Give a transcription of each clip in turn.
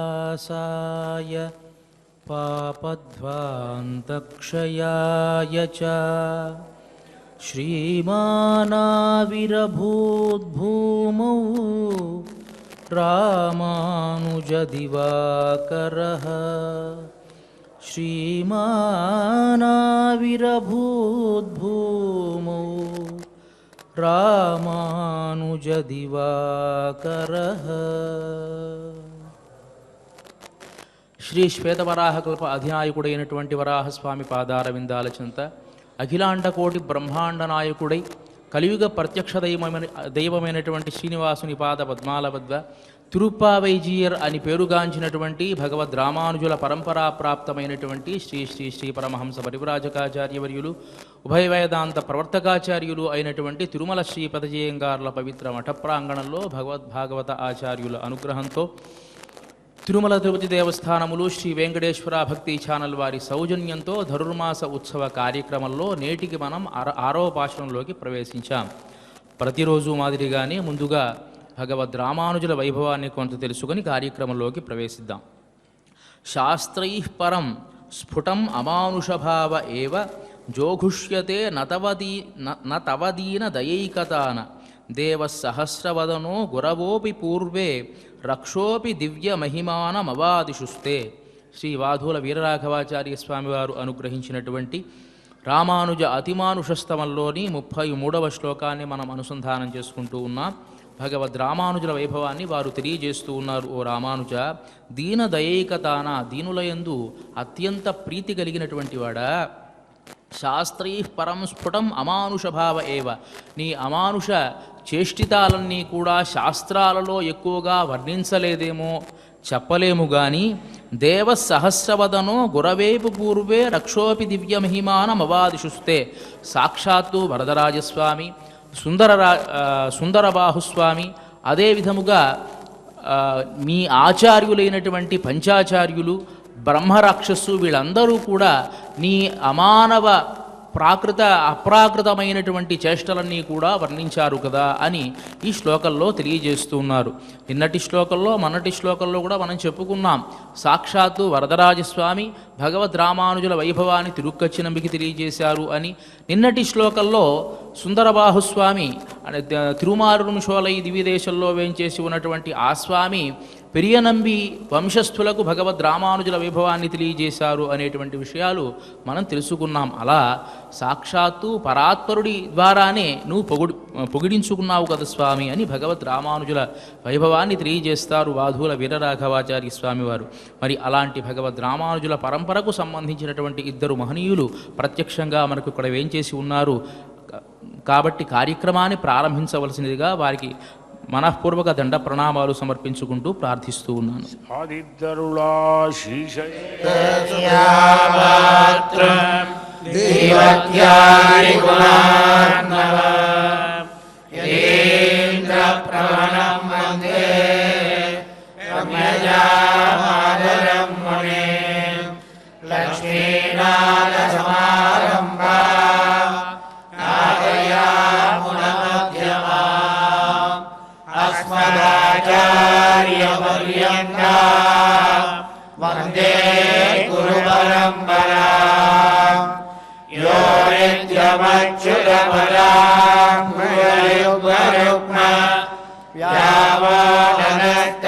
पुण्याम्भोजविकासाय पापध्वान्तक्षयाय च श्रीमानाविरभूद्भूमौ रामानुजदिवाकरः श्रीमानाविरभूद्भूमौ రామానుజదివాకరః. శ్రీ శ్వేతవరాహకల్ప అధినాయకుడైనటువంటి వరాహస్వామి పాదార విందాల చెంత అఖిలాండకోటి బ్రహ్మాండ నాయకుడై కలియుగ ప్రత్యక్ష దైవమైనటువంటి శ్రీనివాసుని పాద పద్మాల వద్ద తిరుప్పావైజీయర్ అని పేరుగాంచినటువంటి భగవద్ రామానుజుల పరంపరా ప్రాప్తమైనటువంటి శ్రీ శ్రీ శ్రీ పరమహంస పరివ్రాజకాచార్యవర్యులు ఉభయ వేదాంత ప్రవర్తకాచార్యులు అయినటువంటి తిరుమల శ్రీ పదజేయంగార్ల పవిత్ర మఠ ప్రాంగణంలో భగవద్భాగవత ఆచార్యుల అనుగ్రహంతో తిరుమల తిరుపతి దేవస్థానములు శ్రీ వెంకటేశ్వర భక్తి ఛానల్ వారి సౌజన్యంతో ధనుర్మాస ఉత్సవ కార్యక్రమంలో నేటికి మనం 6వ పాశురంలోకి ప్రవేశించాం. ప్రతిరోజు మాదిరిగానే ముందుగా భగవద్ రామానుజుల వైభవాన్ని కొంత తెలుసుకొని కార్యక్రమంలోకి ప్రవేశిద్దాం. శాస్త్రైః పరం స్ఫుటం అమానుషభావ ఏవ జోఘుష్యతే నతవదీన దయైకతాన దేవసహస్రవదనో గురవోపి పూర్వే రక్షోపి దివ్య మహిమానమవాదిషుస్తే. శ్రీ వాధూల వీరరాఘవాచార్య స్వామివారు అనుగ్రహించినటువంటి రామానుజ అతిమానుషస్తవంలోని 33వ శ్లోకాన్ని మనం అనుసంధానం చేసుకుంటూ ఉన్నాం. భగవద్ రామానుజుల వైభవాన్ని వారు తెలియజేస్తూ ఉన్నారు. ఓ రామానుజ, దీన దయైకతాన, దీనులయందు అత్యంత ప్రీతి కలిగినటువంటి వాడా, శాస్త్రైః పరం స్ఫుటం అమానుషభావ ఏవ, నీ అమానుష చేష్టితాలన్నీ కూడా శాస్త్రాలలో ఎక్కువగా వర్ణించలేదేమో, చెప్పలేము గాని దేవసహస్రవదనో గురవేపు పూర్వే రక్షోపి దివ్యమహిమానమవాదిషుస్తే. సాక్షాత్తు వరదరాజస్వామి, సుందరబాహుస్వామి, అదేవిధముగా మీ ఆచార్యులైనటువంటి పంచాచార్యులు, బ్రహ్మరాక్షసు, వీళ్ళందరూ కూడా నీ అమానవ అప్రాకృతమైనటువంటి చేష్టలన్నీ కూడా వర్ణించారు కదా అని ఈ శ్లోకంలో తెలియజేస్తూ ఉన్నారు. నిన్నటి శ్లోకంలో మొన్నటి శ్లోకంలో కూడా మనం చెప్పుకున్నాం. సాక్షాత్తు వరదరాజస్వామి భగవద్ రామానుజుల వైభవాన్ని తిరుక్కచ్చినంబికి తెలియజేశారు అని. నిన్నటి శ్లోకంలో సుందరబాహుస్వామి తిరుమారునిషోలై దివ్యదేశంలో వేంచేసి ఉన్నటువంటి ఆ స్వామి పెరియనంబి వంశస్థులకు భగవద్ రామానుజుల వైభవాన్ని తెలియజేశారు అనేటువంటి విషయాలు మనం తెలుసుకున్నాం. అలా సాక్షాత్తు పరాత్పరుడి ద్వారానే నువ్వు పొగిడించుకున్నావు కదా స్వామి అని భగవద్ రామానుజుల వైభవాన్ని తెలియజేస్తారు వాధూల వీరరాఘవాచార్య స్వామివారు. మరి అలాంటి భగవద్ రామానుజుల పరంపరకు సంబంధించినటువంటి 2 మహనీయులు ప్రత్యక్షంగా మనకు ఇక్కడ వేంచేసి ఉన్నారు. కాబట్టి కార్యక్రమాన్ని ప్రారంభించవలసినదిగా వారికి మనఃపూర్వక దండ ప్రణామాలు సమర్పించుకుంటూ ప్రార్థిస్తూ ఉన్నాను. వందే గురు పరంపరా యో నిత్యమచ్యుతపరాయుగ్మ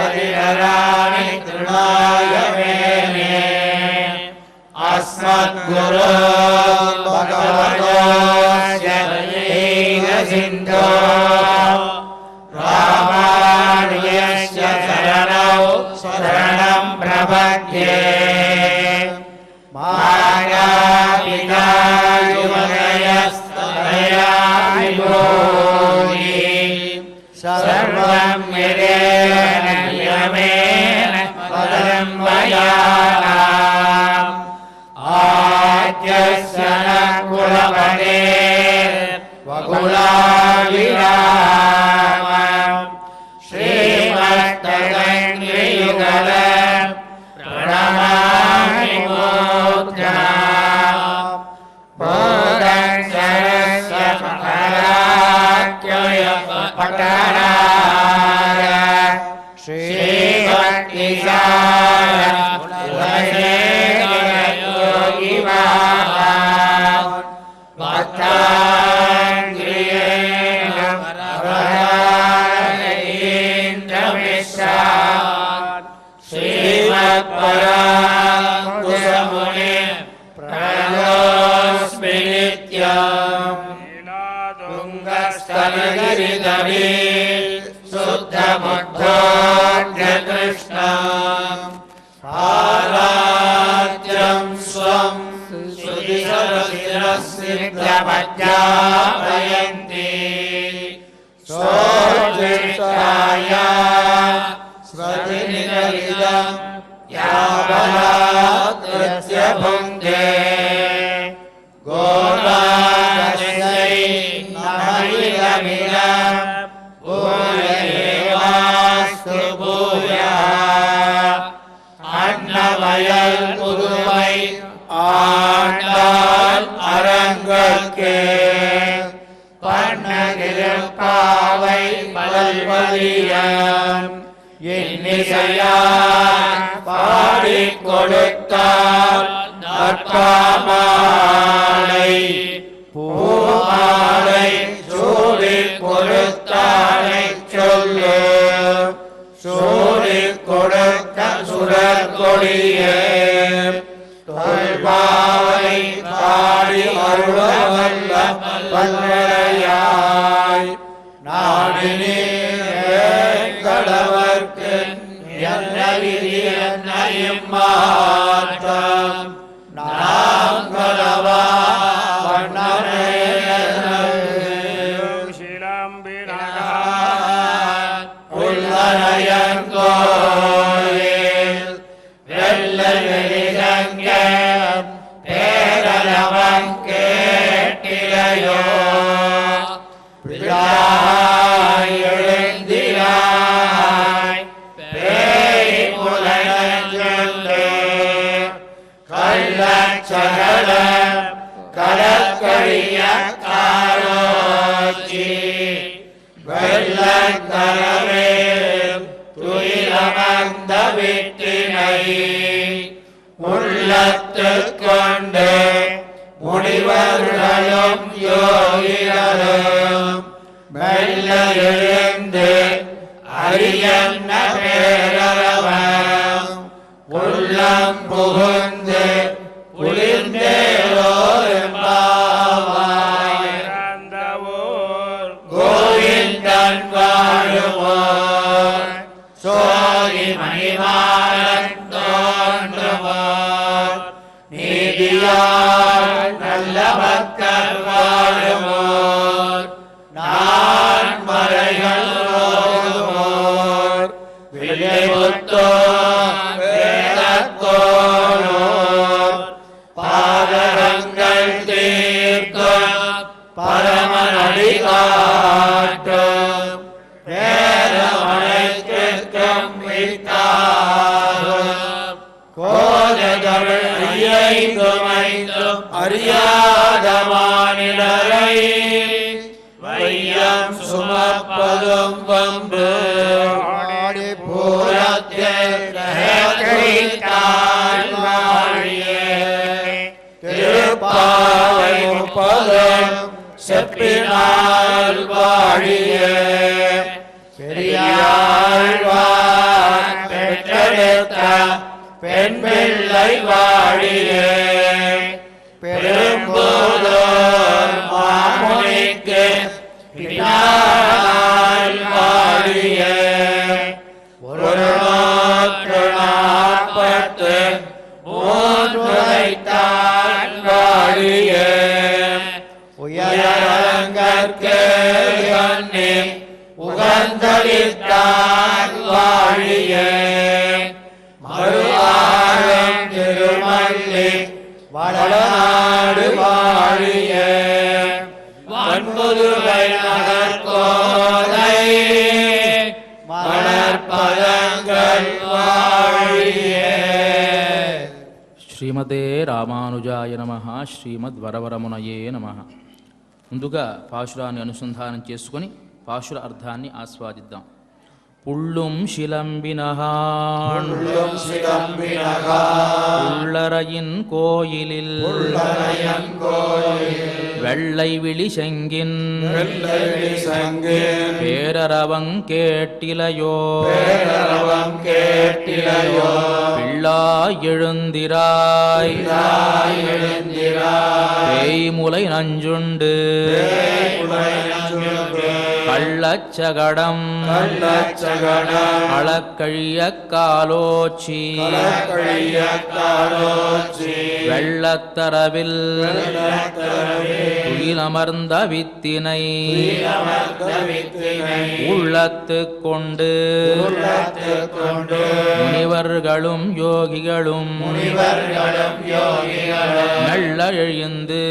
వ్యావానస్తరిరాణి తృణాయ మేనే అస్మద్గురు భగవతోస్య సింధో రామానుజస్య శరణౌ శరణం ప్రపద్యే మాయాపితాయుమయస్తయా విభూతి సర్వం యదేన నియమేన పదం వయానా శ్రీమతే రామానుజాయ నమః. శ్రీమద్వరవరమునయే నమః. ముందుగా పాశురాన్ని అనుసంధానం చేసుకొని పాశుర అర్థాన్ని ఆస్వాదిద్దాం. புள்ளும் சிலம்பினகான் உள்ளும் சிலம்பினகான் உள்ளரையின் கோயிலில் உள்ளரையன் கோயில் வெள்ளை விழி செங்கின் வெள்ளை சங்கின் பேரரவங் கேட்டிலையோ பேரவம் கேட்டிலையோ பிள்ளாய் எழுந்திராய் எழுந்திராய் பேய்முலை நஞ்சுண்டு கள்ளச்சகடம் கள்ளச்சகடம் அளக்கழிய காலோச்சி கலக்கழிய காலோச்சி வெள்ளத்தரவில் துயிலமர்ந்த வித்தினை வித்தினை உள்ளத்து கொண்டு உள்ளத்துக் கொண்டு முனிவர்களும் யோகிகளும் முனிவர்களும் யோகிகளும் மெல்ல எழுந்து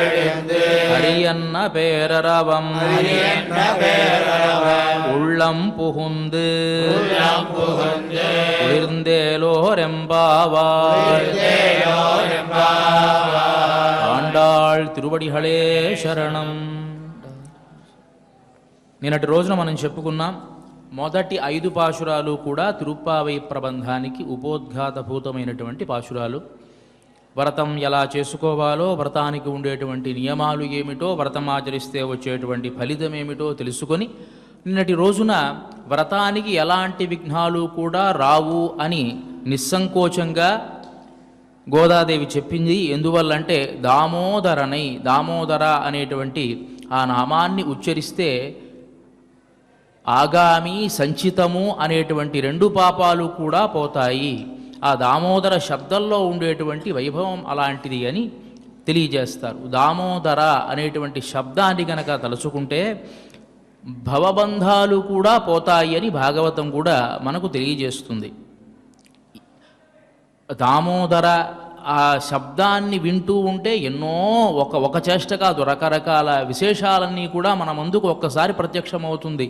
எழுந்து அரியன்ன பேரரவம் என்ன பேரவம் உள்ளம் புகுந்து உள்ளம் புகுந்து குளிர்ந்தேலோரெம்பாவாய் ఆండాళ్ తిరువడిహళే శరణం. నిన్నటి రోజున మనం చెప్పుకున్నాం మొదటి 5 పాశురాలు కూడా తిరుప్పావై ప్రబంధానికి ఉపోద్ఘాతభూతమైనటువంటి పాశురాలు. వ్రతం ఎలా చేసుకోవాలో, వ్రతానికి ఉండేటువంటి నియమాలు ఏమిటో, వ్రతం ఆచరిస్తే వచ్చేటువంటి ఫలితం ఏమిటో తెలుసుకొని నిన్నటి రోజున వ్రతానికి ఎలాంటి విఘ్నాలు కూడా రావు అని నిస్సంకోచంగా గోదాదేవి చెప్పింది. ఎందువల్లంటే దామోదర అనేటువంటి ఆ నామాన్ని ఉచ్చరిస్తే ఆగామి సంచితము అనేటువంటి 2 పాపాలు కూడా పోతాయి. ఆ దామోదర శబ్దంలో ఉండేటువంటి వైభవం అలాంటిది అని తెలియజేస్తారు. దామోదర అనేటువంటి శబ్దాన్ని గనక తలుచుకుంటే భవబంధాలు కూడా పోతాయి అని భాగవతం కూడా మనకు తెలియజేస్తుంది. దామోదర ఆ శబ్దాన్ని వింటూ ఉంటే ఎన్నో ఒక చేష్ట కాదు, రకరకాల విశేషాలన్నీ కూడా మన ముందుకు ఒక్కసారి ప్రత్యక్షమవుతుంది.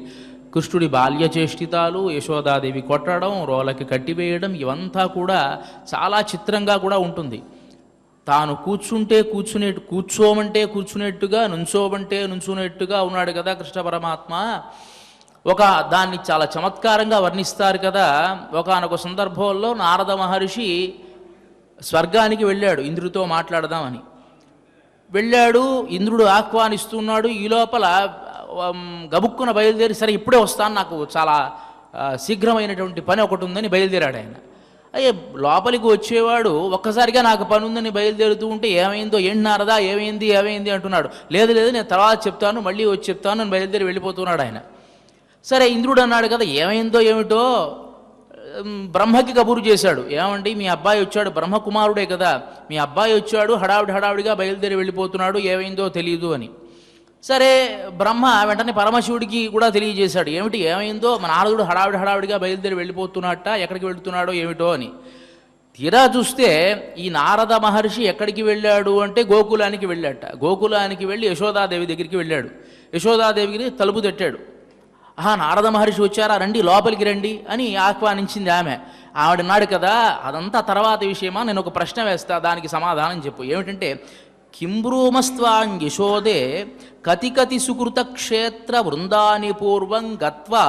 కృష్ణుడి బాల్యచేష్టితాలు, యశోదాదేవి కొట్టడం, రోలకి కట్టివేయడం, ఇవంతా కూడా చాలా చిత్రంగా కూడా ఉంటుంది. తాను కూర్చోమంటే కూర్చునేట్టుగా, నుంచోమంటే నుంచునేట్టుగా ఉన్నాడు కదా కృష్ణ పరమాత్మ. దాన్ని చాలా చమత్కారంగా వర్ణిస్తారు కదా. ఒకానొక సందర్భంలో నారద మహర్షి స్వర్గానికి వెళ్ళాడు ఇంద్రుడితో మాట్లాడదామని. వెళ్ళాడు, ఇంద్రుడు ఆహ్వానిస్తున్నాడు. ఈ లోపల గబుక్కున బయలుదేరి, సరే ఇప్పుడే వస్తాను, నాకు చాలా శీఘ్రమైనటువంటి పని ఒకటి ఉందని బయలుదేరాడు ఆయన. అయ్యే లోపలికి వచ్చేవాడు ఒక్కసారిగా నాకు పని ఉందని బయలుదేరుతూ ఉంటే ఏమైందో, ఏంటి నారదా, ఏమైంది అంటున్నాడు. లేదు నేను తర్వాత చెప్తాను, మళ్ళీ వచ్చి చెప్తాను అని బయలుదేరి వెళ్ళిపోతున్నాడు ఆయన. సరే ఇంద్రుడు అన్నాడు కదా, ఏమైందో ఏమిటో బ్రహ్మకి కబురు చేశాడు. ఏమండి, మీ అబ్బాయి వచ్చాడు, బ్రహ్మకుమారుడే కదా, మీ అబ్బాయి వచ్చాడు, హడావిడిగా బయలుదేరి వెళ్ళిపోతున్నాడు, ఏమైందో తెలియదు అని. సరే బ్రహ్మ వెంటనే పరమశివుడికి కూడా తెలియజేశాడు. ఏమైందో, మన నారదుడు హడావిడిగా బయలుదేరి వెళ్ళిపోతున్నట్ట, ఎక్కడికి వెళుతున్నాడో ఏమిటో అని. తీరా చూస్తే ఈ నారద మహర్షి ఎక్కడికి వెళ్ళాడు అంటే గోకులానికి వెళ్ళాట. గోకులానికి వెళ్ళి యశోదాదేవి దగ్గరికి వెళ్ళాడు. యశోదాదేవికి తలుపు తట్టాడు. నారద మహర్షి వచ్చారా, రండి, లోపలికి రండి అని ఆహ్వానించింది ఆమె. ఆవిడన్నాడు కదా, అదంతా తర్వాత విషయమా, నేను ఒక ప్రశ్న వేస్తా, దానికి సమాధానం చెప్పు. ఏమిటంటే, కింబ్రూమస్త్వాం యశోదే కతి సుకృత క్షేత్ర వృందాని పూర్వం గత్వా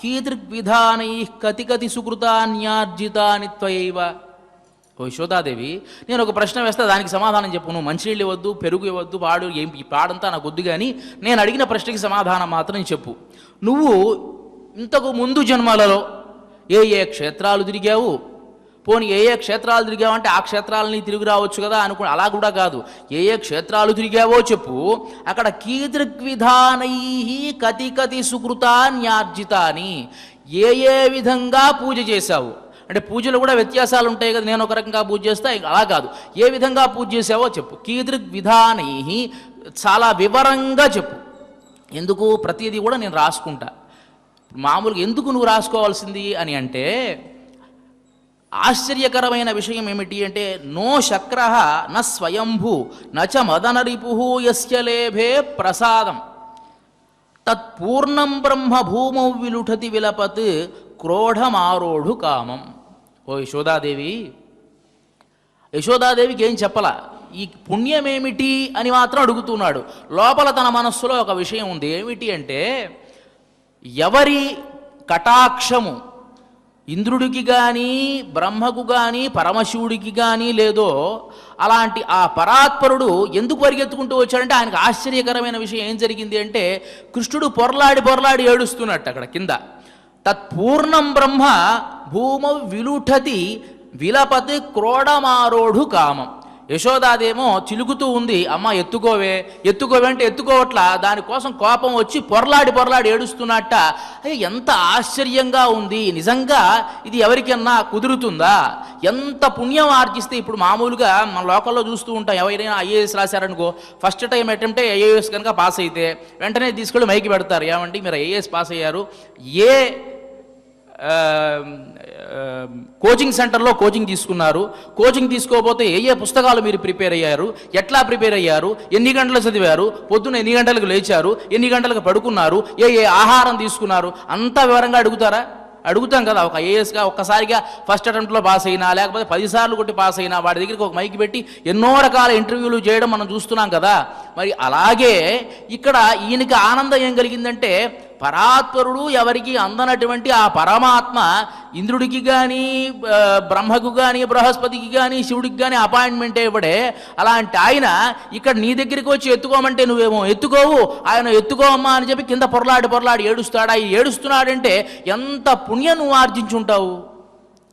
కీదృగ్విధానై కతి సుకృతాన్యార్జితాని త్వయైవ. ఓ యశోదాదేవి, నేను ఒక ప్రశ్న వేస్తా, దానికి సమాధానం చెప్పు. నువ్వు మంచినీళ్ళు ఇవ్వద్దు, పెరుగు ఇవ్వద్దు, ఈ పాడంతా నాకు వద్దు, కానీ నేను అడిగిన ప్రశ్నకి సమాధానం మాత్రం చెప్పు. నువ్వు ఇంతకు ముందు జన్మలలో ఏ క్షేత్రాలు తిరిగావు? పోనీ ఏ క్షేత్రాలు తిరిగావంటే ఆ క్షేత్రాలని తిరిగి రావచ్చు కదా అలా కూడా కాదు. ఏ క్షేత్రాలు తిరిగావో చెప్పు. అక్కడ కీదృగ్విధానై కతి సుకృతాన్యార్జితాని, ఏ విధంగా పూజ చేశావు అంటే పూజలు కూడా వ్యత్యాసాలు ఉంటాయి కదా. నేను ఒక రకంగా పూజ చేస్తా, అలా కాదు, ఏ విధంగా పూజ చేసావో చెప్పు. కీదృగ్విధానై చాలా వివరంగా చెప్పు. ఎందుకు? ప్రతిదీ కూడా నేను రాసుకుంటా. మామూలుగా ఎందుకు నువ్వు రాసుకోవాల్సింది అని అంటే, ఆశ్చర్యకరమైన విషయం ఏమిటి అంటే, నో శక్రః న స్వయంభూ నచ మదనరిపు యస్య లేభే ప్రసాదం తత్పూర్ణం బ్రహ్మ భూమౌ విలుఠతి విలపత్ క్రోఢమారోఢు కామం. ఓ యశోదాదేవికి ఏం చెప్పలా, ఈ పుణ్యమేమిటి అని మాత్రం అడుగుతున్నాడు. లోపల తన మనస్సులో ఒక విషయం ఉంది. ఏమిటి అంటే, ఎవరి కటాక్షము ఇంద్రుడికి కానీ బ్రహ్మకు కానీ పరమశివుడికి కానీ లేదో అలాంటి ఆ పరాత్పరుడు ఎందుకు పరిగెత్తుకుంటూ వచ్చాడంటే ఆయనకు ఆశ్చర్యకరమైన విషయం ఏం జరిగింది అంటే కృష్ణుడు పొరలాడి ఏడుస్తున్నట్టు అక్కడ కింద. తత్పూర్ణం బ్రహ్మ భూమ విలుఠతి విలపతి క్రోడమారోఢు కామం. యశోదాదేమో చిలుకుతూ ఉంది, అమ్మ ఎత్తుకోవే అంటే ఎత్తుకోవట్లా, దానికోసం కోపం వచ్చి పొరలాడి ఏడుస్తున్నట్ట. అయ్యో ఎంత ఆశ్చర్యంగా ఉంది, నిజంగా ఇది ఎవరికన్నా కుదురుతుందా? ఎంత పుణ్యం ఆర్జిస్తే, ఇప్పుడు మామూలుగా మన లోకల్లో చూస్తూ ఉంటాం, ఎవరైనా ఐఏఎస్ రాశారనుకో, ఫస్ట్ టైం అటెంప్టే ఐఏఎస్ కనుక పాస్ అయితే వెంటనే తీసుకెళ్ళి మైకి పెడతారు, ఏమంటే మీరు ఐఏఎస్ పాస్ అయ్యారు, ఏ కోచింగ్ సెంటర్లో కోచింగ్ తీసుకున్నారు, కోచింగ్ తీసుకోకపోతే ఏ పుస్తకాలు మీరు ప్రిపేర్ అయ్యారు, ఎట్లా ప్రిపేర్ అయ్యారు, ఎన్ని గంటలు చదివారు, పొద్దున్న ఎన్ని గంటలకు లేచారు, ఎన్ని గంటలకు పడుకున్నారు, ఏ ఆహారం తీసుకున్నారు, అంతా వివరంగా అడుగుతారా? అడుగుతాం కదా. ఒక ఐఏఎస్గా ఒక్కసారిగా ఫస్ట్ అటెంప్ట్లో పాస్ అయినా లేకపోతే 10 సార్లు కొట్టి పాస్ అయినా వాడి దగ్గరికి ఒక మైకి పెట్టి ఎన్నో రకాల ఇంటర్వ్యూలు చేయడం మనం చూస్తున్నాం కదా. మరి అలాగే ఇక్కడ ఈయనకి ఆనందం ఏం కలిగిందంటే పరాత్పరుడు ఎవరికి అందనటువంటి ఆ పరమాత్మ ఇంద్రుడికి కానీ బ్రహ్మకు కానీ బృహస్పతికి కానీ శివుడికి కానీ అపాయింట్మెంట్ ఇవ్వడే, అలాంటి ఆయన ఇక్కడ నీ దగ్గరికి వచ్చి ఎత్తుకోమంటే నువ్వేమో ఎత్తుకోవు, ఆయన ఎత్తుకోవమ్మా అని చెప్పి కింద పొరలాడి ఏడుస్తాడా? ఈ ఏడుస్తున్నాడంటే ఎంత పుణ్యం నువ్వు ఆర్జించుంటావు.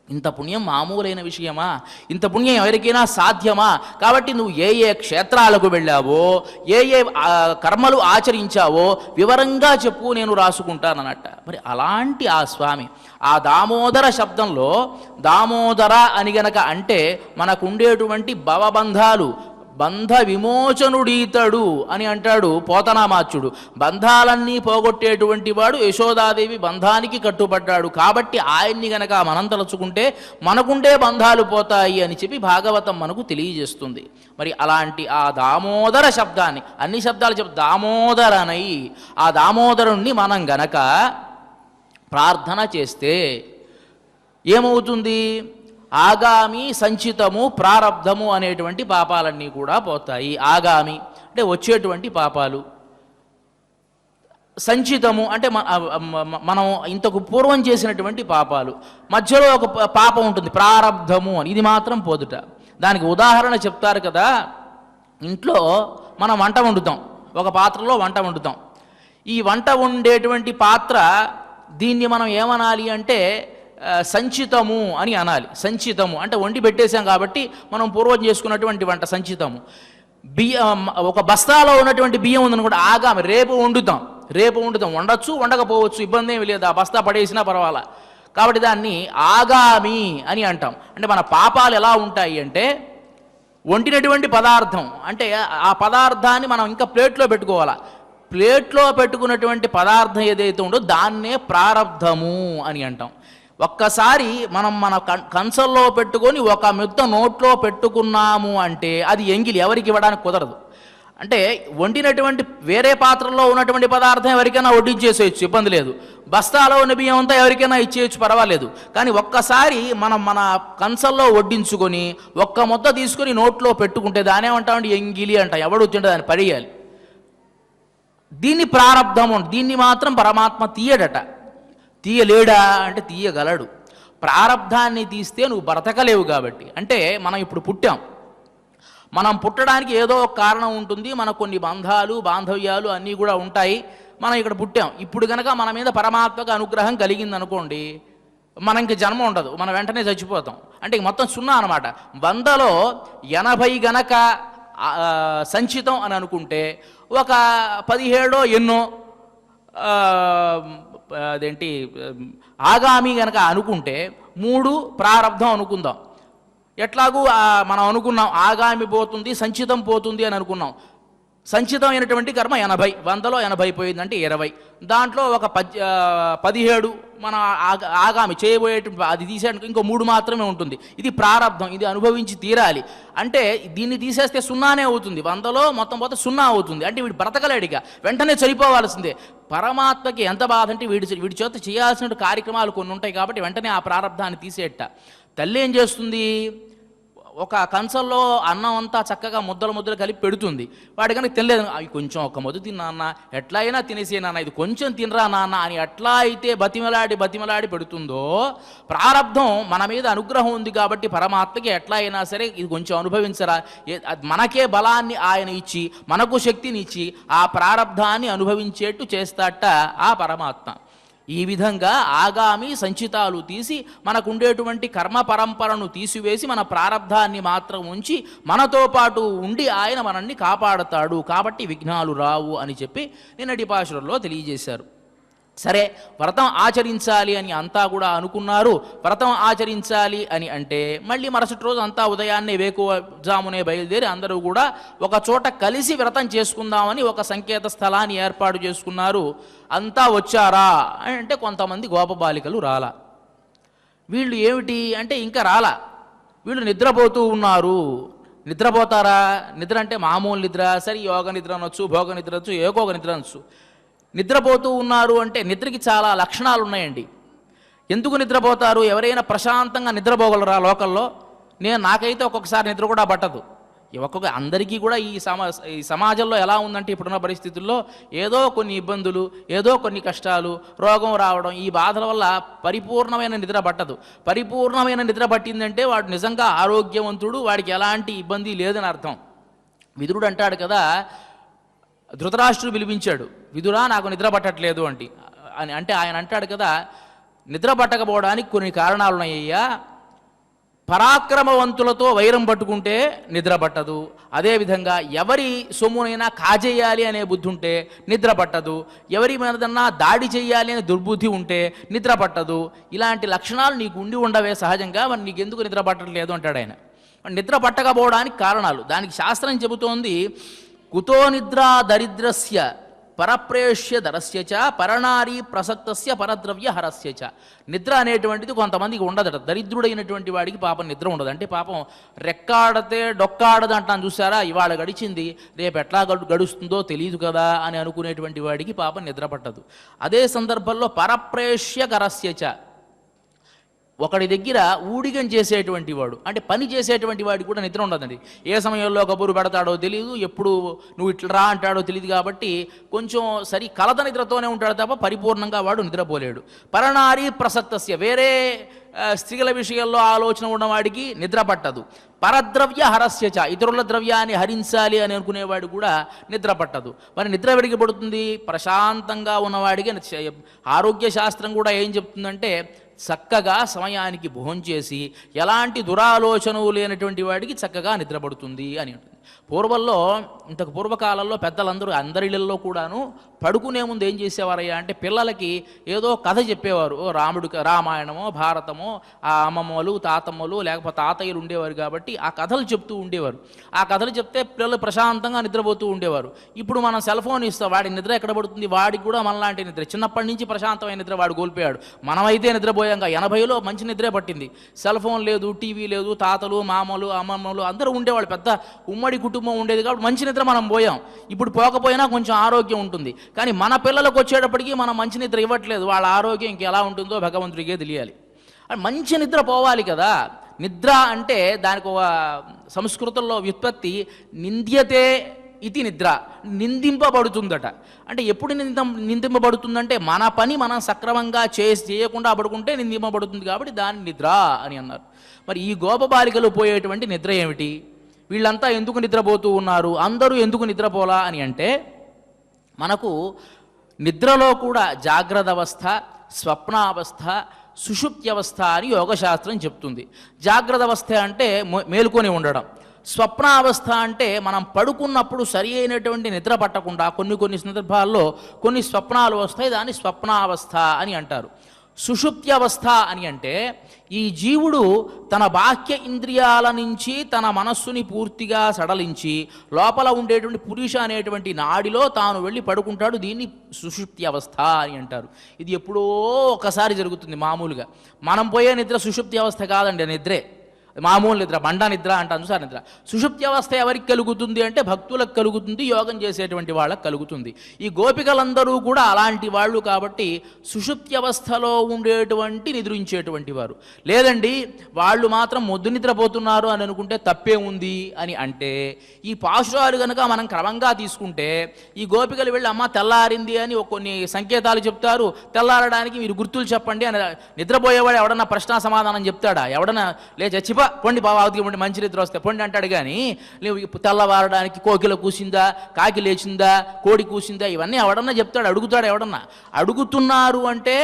ఇంత పుణ్యం మామూలైన విషయమా? ఇంత పుణ్యం ఎవరికైనా సాధ్యమా? కాబట్టి నువ్వు ఏ క్షేత్రాలకు వెళ్ళావో, ఏ కర్మలు ఆచరించావో వివరంగా చెప్పు, నేను రాసుకుంటానన్నట్ట. మరి అలాంటి ఆ స్వామి ఆ దామోదర శబ్దంలో దామోదర అని గనక అంటే మనకు ఉండేటువంటి భవబంధాలు బంధ విమోచనుడీతడు అని అంటాడు పోతనామాచ్యుడు. బంధాలన్నీ పోగొట్టేటువంటి వాడు యశోదాదేవి బంధానికి కట్టుబడ్డాడు కాబట్టి ఆయన్ని గనక మనం తలుచుకుంటే మనకుండే బంధాలు పోతాయి అని చెప్పి భాగవతం మనకు తెలియజేస్తుంది. మరి అలాంటి ఆ దామోదర శబ్దాన్ని అన్ని శబ్దాలు దామోదరనై ఆ దామోదరుణ్ణి మనం గనక ప్రార్థన చేస్తే ఏమవుతుంది? ఆగామి సంచితము ప్రారబ్ధము అనేటువంటి పాపాలన్నీ కూడా పోతాయి. ఆగామి అంటే వచ్చేటువంటి పాపాలు, సంచితము అంటే మనం ఇంతకు పూర్వం చేసినటువంటి పాపాలు, మధ్యలో ఒక పాపం ఉంటుంది ప్రారబ్ధము అని, ఇది మాత్రం పోదుట. దానికి ఉదాహరణ చెప్తారు కదా, ఇంట్లో మనం వంట వండుతాం, ఒక పాత్రలో వంట వండుతాం. ఈ వంట వండేటువంటి పాత్ర దీన్ని మనం ఏమనాలి అంటే సంచితము అని అనాలి. సంచితము అంటే వండి పెట్టేశాం కాబట్టి మనం పూర్వం చేసుకున్నటువంటి వంట సంచితము. బియ్యం ఒక బస్తాలో ఉన్నటువంటి బియ్యం ఉందనుకోండి, ఆగామి రేపు వండుతాం, వండొచ్చు వండకపోవచ్చు, ఇబ్బంది ఏమి లేదు, ఆ బస్తా పడేసినా పర్వాలా. కాబట్టి దాన్ని ఆగామి అని అంటాం. అంటే మన పాపాలు ఎలా ఉంటాయి అంటే వండినటువంటి పదార్థం అంటే ఆ పదార్థాన్ని మనం ఇంకా ప్లేట్లో పెట్టుకోవాలా. ప్లేట్లో పెట్టుకున్నటువంటి పదార్థం ఏదైతే ఉందో దాన్నే ప్రారబ్ధము అని అంటాం. ఒక్కసారి మనం మన కంచంలో పెట్టుకొని ఒక ముద్ద నోట్లో పెట్టుకున్నాము అంటే అది ఎంగిలి, ఎవరికి ఇవ్వడానికి కుదరదు. అంటే వండినటువంటి వేరే పాత్రలో ఉన్నటువంటి పదార్థం ఎవరికైనా వడ్డించేసేయచ్చు, ఇబ్బంది లేదు. బస్తాలో ఉన్న బియ్యం అంతా ఎవరికైనా ఇచ్చేయచ్చు, పర్వాలేదు. కానీ ఒక్కసారి మనం మన కంచంలో వడ్డించుకొని ఒక్క ముద్ద తీసుకొని నోట్లో పెట్టుకుంటే దానేమంటామంటే ఎంగిలి అంట, ఎవడు వచ్చింటే దాన్ని పడేయాలి. దీన్ని ప్రారబ్ధము, దీన్ని మాత్రం పరమాత్మ తీయడట. తీయలేడా అంటే తీయగలడు. ప్రారబ్ధాన్ని తీస్తే నువ్వు బ్రతకలేవు కాబట్టి. అంటే మనం ఇప్పుడు పుట్టాం, మనం పుట్టడానికి ఏదో ఒక కారణం ఉంటుంది, మనకు కొన్ని బంధాలు బాంధవ్యాలు అన్నీ కూడా ఉంటాయి. మనం ఇక్కడ పుట్టాం, ఇప్పుడు కనుక మన మీద పరమాత్మక అనుగ్రహం కలిగింది అనుకోండి, మనకి జన్మ ఉండదు, మనం వెంటనే చచ్చిపోతాం. అంటే మొత్తం 0 అనమాట. 100లో 80 గనక సంచితం అని అనుకుంటే ఒక 17 ఎన్నో అదేంటి ఆగామి గనక అనుకుంటే 3 ప్రారబ్ధం అనుకుందాం. ఎట్లాగూ మనం అనుకున్నాం ఆగామి పోతుంది సంచితం పోతుంది అని అనుకున్నాం. సంచితం అయినటువంటి కర్మ 80, 100లో 80 పోయింది అంటే 20. దాంట్లో ఒక 17 మన ఆగామి చేయబోయేటువంటి అది తీసేయడానికి ఇంకో 3 మాత్రమే ఉంటుంది. ఇది ప్రారబ్ధం, ఇది అనుభవించి తీరాలి. అంటే దీన్ని తీసేస్తే 0నే అవుతుంది, 100లో మొత్తం పోతే 0 అవుతుంది. అంటే వీడు బ్రతకలేడిగా, వెంటనే చనిపోవాల్సిందే. పరమాత్మకి ఎంత బాధ అంటే వీడి చేత చేయాల్సిన కార్యక్రమాలు కొన్ని ఉంటాయి కాబట్టి వెంటనే ఆ ప్రారబ్ధాన్ని తీసేట. తల్లి ఏం చేస్తుంది? ఒక కంచంలో అన్నం అంతా చక్కగా ముద్దలు ముద్దలు కలిపి పెడుతుంది. వాడి కనుక తినలేదు, అవి కొంచెం ఒక ముద్ద తిన్నా నాన్న, ఎట్లా అయినా తినేసే నాన్న, ఇది కొంచెం తినరా నాన్న అని ఎట్లా అయితే బతిమలాడి పెడుతుందో, ప్రారబ్ధం మన మీద అనుగ్రహం ఉంది కాబట్టి పరమాత్మకి ఎట్లా అయినా సరే ఇది కొంచెం అనుభవించరా, మనకే బలాన్ని ఆయన ఇచ్చి మనకు శక్తిని ఇచ్చి ఆ ప్రారబ్ధాన్ని అనుభవించేట్టు చేస్తాట ఆ పరమాత్మ. ఈ విధంగా ఆగామి సంచితాలు తీసి మనకుండేటువంటి కర్మ పరంపరను తీసివేసి మన ప్రారబ్ధాన్ని మాత్రం ఉంచి మనతో పాటు ఉండి ఆయన మనల్ని కాపాడతాడు, కాబట్టి విఘ్నాలు రావు అని చెప్పి నిన్నటి పాశురంలో తెలియజేశారు. సరే, వ్రతం ఆచరించాలి అని అంతా కూడా అనుకున్నారు. వ్రతం ఆచరించాలి అని అంటే మళ్ళీ మరుసటి రోజు అంతా ఉదయాన్నే వేకువజామునే బయలుదేరి అందరూ కూడా ఒక చోట కలిసి వ్రతం చేసుకుందామని ఒక సంకేత స్థలాన్ని ఏర్పాటు చేసుకున్నారు. అంతా వచ్చారా అంటే కొంతమంది గోపబాలికలు రాలా. వీళ్ళు ఏమిటి అంటే ఇంకా రాలా, వీళ్ళు నిద్రపోతూ ఉన్నారు. నిద్రపోతారా? నిద్ర అంటే మామూలు నిద్ర, సరే యోగ నిద్ర అనొచ్చు, భోగ నిద్ర అనొచ్చు, ఏకోగ నిద్ర అనొచ్చు. నిద్రపోతూ ఉన్నారు అంటే నిద్రకి చాలా లక్షణాలు ఉన్నాయండి. ఎందుకు నిద్రపోతారు? ఎవరైనా ప్రశాంతంగా నిద్రపోగలరా లోకల్లో? నాకైతే ఒక్కొక్కసారి నిద్ర కూడా పట్టదు. అందరికీ కూడా ఈ సమాజంలో ఎలా ఉందంటే ఇప్పుడున్న పరిస్థితుల్లో ఏదో కొన్ని ఇబ్బందులు, ఏదో కొన్ని కష్టాలు, రోగం రావడం, ఈ బాధల వల్ల పరిపూర్ణమైన నిద్ర పట్టదు. పరిపూర్ణమైన నిద్ర పట్టిందంటే వాడు నిజంగా ఆరోగ్యవంతుడు, వాడికి ఎలాంటి ఇబ్బంది లేదని అర్థం. విదురుడు అంటాడు కదా, ధృతరాష్ట్రుడు పిలిపించాడు, విదురా నాకు నిద్ర పట్టట్లేదు అంటే ఆయన అంటాడు కదా, నిద్ర పట్టకపోవడానికి కొన్ని కారణాలు ఉన్నాయ్యా. పరాక్రమవంతులతో వైరం పట్టుకుంటే నిద్ర పట్టదు. అదేవిధంగా ఎవరి సొమ్మునైనా కాజేయాలి అనే బుద్ధి ఉంటే నిద్ర పట్టదు. ఎవరి మీదన్నా దాడి చేయాలి అనే దుర్బుద్ధి ఉంటే నిద్ర పట్టదు. ఇలాంటి లక్షణాలు నీకు ఉండి ఉండవే సహజంగా, మరి నీకు ఎందుకు నిద్ర పట్టట్లేదు అంటాడు ఆయన. నిద్ర పట్టకపోవడానికి కారణాలు దానికి శాస్త్రం చెబుతోంది. కుతో నిద్రా దరిద్రస్య పరప్రేష్య దరస్యచ పరనారీ ప్రసక్తస్య పరద్రవ్య హరస్యచ. నిద్ర అనేటువంటిది కొంతమందికి ఉండదట. దరిద్రుడైనటువంటి వాడికి పాపం నిద్ర ఉండదు. అంటే పాపం రెక్కాడితే డొక్కాడదు అంటాను చూసారా, ఇవాళ గడిచింది రేపు ఎట్లా గడుస్తుందో తెలియదు కదా అని అనుకునేటువంటి వాడికి పాపం నిద్ర పట్టదు. అదే సందర్భంలో పరప్రేష్య కరస్యచ, ఒకడి దగ్గర ఊడిగం చేసేటువంటి వాడు అంటే పని చేసేటువంటి వాడికి కూడా నిద్ర ఉండదండి. ఏ సమయంలో కబురు పెడతాడో తెలియదు, ఎప్పుడు నువ్వు ఇట్లా రా అంటాడో తెలియదు. కాబట్టి కొంచెం కలత నిద్రతోనే ఉంటాడు తప్ప పరిపూర్ణంగా వాడు నిద్రపోలేడు. పరనారీ ప్రసక్తస్య, వేరే స్త్రీల విషయంలో ఆలోచన ఉన్నవాడికి నిద్ర పట్టదు. పరద్రవ్య హరస్యచ, ఇతరుల ద్రవ్యాన్ని హరించాలి అని అనుకునేవాడు కూడా నిద్ర పట్టదు. మరి నిద్ర వెడికి పడుతుంది ప్రశాంతంగా ఉన్నవాడికి. ఆరోగ్య శాస్త్రం కూడా ఏం చెప్తుందంటే చక్కగా సమయానికి భోంచేసి ఎలాంటి దురాలోచనలు లేనటువంటి వాడికి చక్కగా నిద్రపడుతుంది అని ఉంటుంది. పూర్వంలో ఇంతకు పూర్వకాలంలో పెద్దలందరూ అందరిళ్ళల్లో కూడాను పడుకునే ముందు ఏం చేసేవారయ్యా అంటే పిల్లలకి ఏదో కథ చెప్పేవారు. రామాయణమో భారతమో ఆ అమ్మమ్మలు తాతమ్మలు లేకపోతే తాతయ్యలు ఉండేవారు కాబట్టి ఆ కథలు చెప్తూ ఉండేవారు. ఆ కథలు చెప్తే పిల్లలు ప్రశాంతంగా నిద్రపోతూ ఉండేవారు. ఇప్పుడు మనం సెల్ ఫోన్ ఇస్తాం, వాడి నిద్ర ఎక్కడ పడుతుంది? వాడికి కూడా మనలాంటి నిద్ర, చిన్నప్పటి నుంచి ప్రశాంతమైన నిద్ర వాడు కోల్పోయాడు. మనమైతే నిద్రపోయాక 80లో మంచి నిద్రే పట్టింది. సెల్ ఫోన్ లేదు, టీవీ లేదు, తాతలు మామలు అమ్మమ్మలు అందరూ ఉండేవాళ్ళు, పెద్ద ఉమ్మడి కుటుంబం ఉండేది కాబట్టి మంచి నిద్ర మనం పోయాం. ఇప్పుడు పోకపోయినా కొంచెం ఆరోగ్యం ఉంటుంది. కానీ మన పిల్లలకు వచ్చేటప్పటికి మనం మంచి నిద్ర ఇవ్వట్లేదు. వాళ్ళ ఆరోగ్యం ఇంకెలా ఉంటుందో భగవంతుడికే తెలియాలి. మంచి నిద్ర పోవాలి కదా. నిద్ర అంటే దానికి ఒక సంస్కృతంలో వ్యుత్పత్తి నింద్యతే ఇది నిద్ర, నిందింపబడుతుందట. అంటే ఎప్పుడు నిందింపబడుతుందంటే మన పని మనం సక్రమంగా చేయకుండా పడుకుంటే నిందింపబడుతుంది కాబట్టి దాన్ని నిద్ర అని అన్నారు. మరి ఈ గోపబాలికలు పోయేటువంటి నిద్ర ఏమిటి? వీళ్ళంతా ఎందుకు నిద్రపోతూ ఉన్నారు? అందరూ ఎందుకు నిద్రపోలా అని అంటే మనకు నిద్రలో కూడా జాగ్రత్త అవస్థ, స్వప్నావస్థ, సుషుప్త్యవస్థ అని యోగశాస్త్రం చెప్తుంది. జాగ్రత్త అవస్థ అంటే మేలుకొని ఉండడం, స్వప్నావస్థ అంటే మనం పడుకున్నప్పుడు సరి అయినటువంటి నిద్ర పట్టకుండా కొన్ని సందర్భాల్లో కొన్ని స్వప్నాలు వస్తాయి, దాన్ని స్వప్నావస్థ అని అంటారు. సుషుప్త్యవస్థ అని అంటే ఈ జీవుడు తన బాహ్య ఇంద్రియాల నుంచి తన మనస్సుని పూర్తిగా సడలించి లోపల ఉండేటువంటి పురుష అనేటువంటి నాడిలో తాను వెళ్ళి పడుకుంటాడు. దీన్ని సుషుప్త్యవస్థ అని అంటారు. ఇది ఎప్పుడో ఒకసారి జరుగుతుంది మామూలుగా. మనం పోయే నిద్ర సుషుప్త్యవస్థ కాదండి, నిద్రే. మామూలు నిద్ర, బండ నిద్ర అంటే అనుసార నిద్ర. సుషుప్తి అవస్థ ఎవరికి కలుగుతుంది అంటే భక్తులకు కలుగుతుంది, యోగం చేసేటువంటి వాళ్ళకి కలుగుతుంది. ఈ గోపికలందరూ కూడా అలాంటి వాళ్ళు కాబట్టి సుషుప్తి అవస్థలో ఉండేటువంటి నిద్రించేటువంటి వారు. లేదండి వాళ్ళు మాత్రం మొద్దు నిద్రపోతున్నారు అని అనుకుంటే తప్పే ఉంది అని అంటే, ఈ పాశురాలు కనుక మనం క్రమంగా తీసుకుంటే ఈ గోపికలు వెళ్ళి అమ్మ తెల్లారింది అని కొన్ని సంకేతాలు చెప్తారు, తెల్లారడానికి మీరు గుర్తులు చెప్పండి అని. నిద్రపోయేవాడు ఎవడన్నా ప్రశ్న సమాధానం చెప్తాడా? ఎవడన్నా చచ్చిపో పొండి బావాకి పొండి మంచి నిద్ర వస్తే పొండి అంటాడు. కానీ తెల్లవారడానికి కోకిల కూసిందా, కాకి లేచిందా, కోడి కూసిందా, ఇవన్నీ ఎవడన్నా చెప్తాడు? అడుగుతాడు ఎవడన్నా? అడుగుతున్నారు అంటే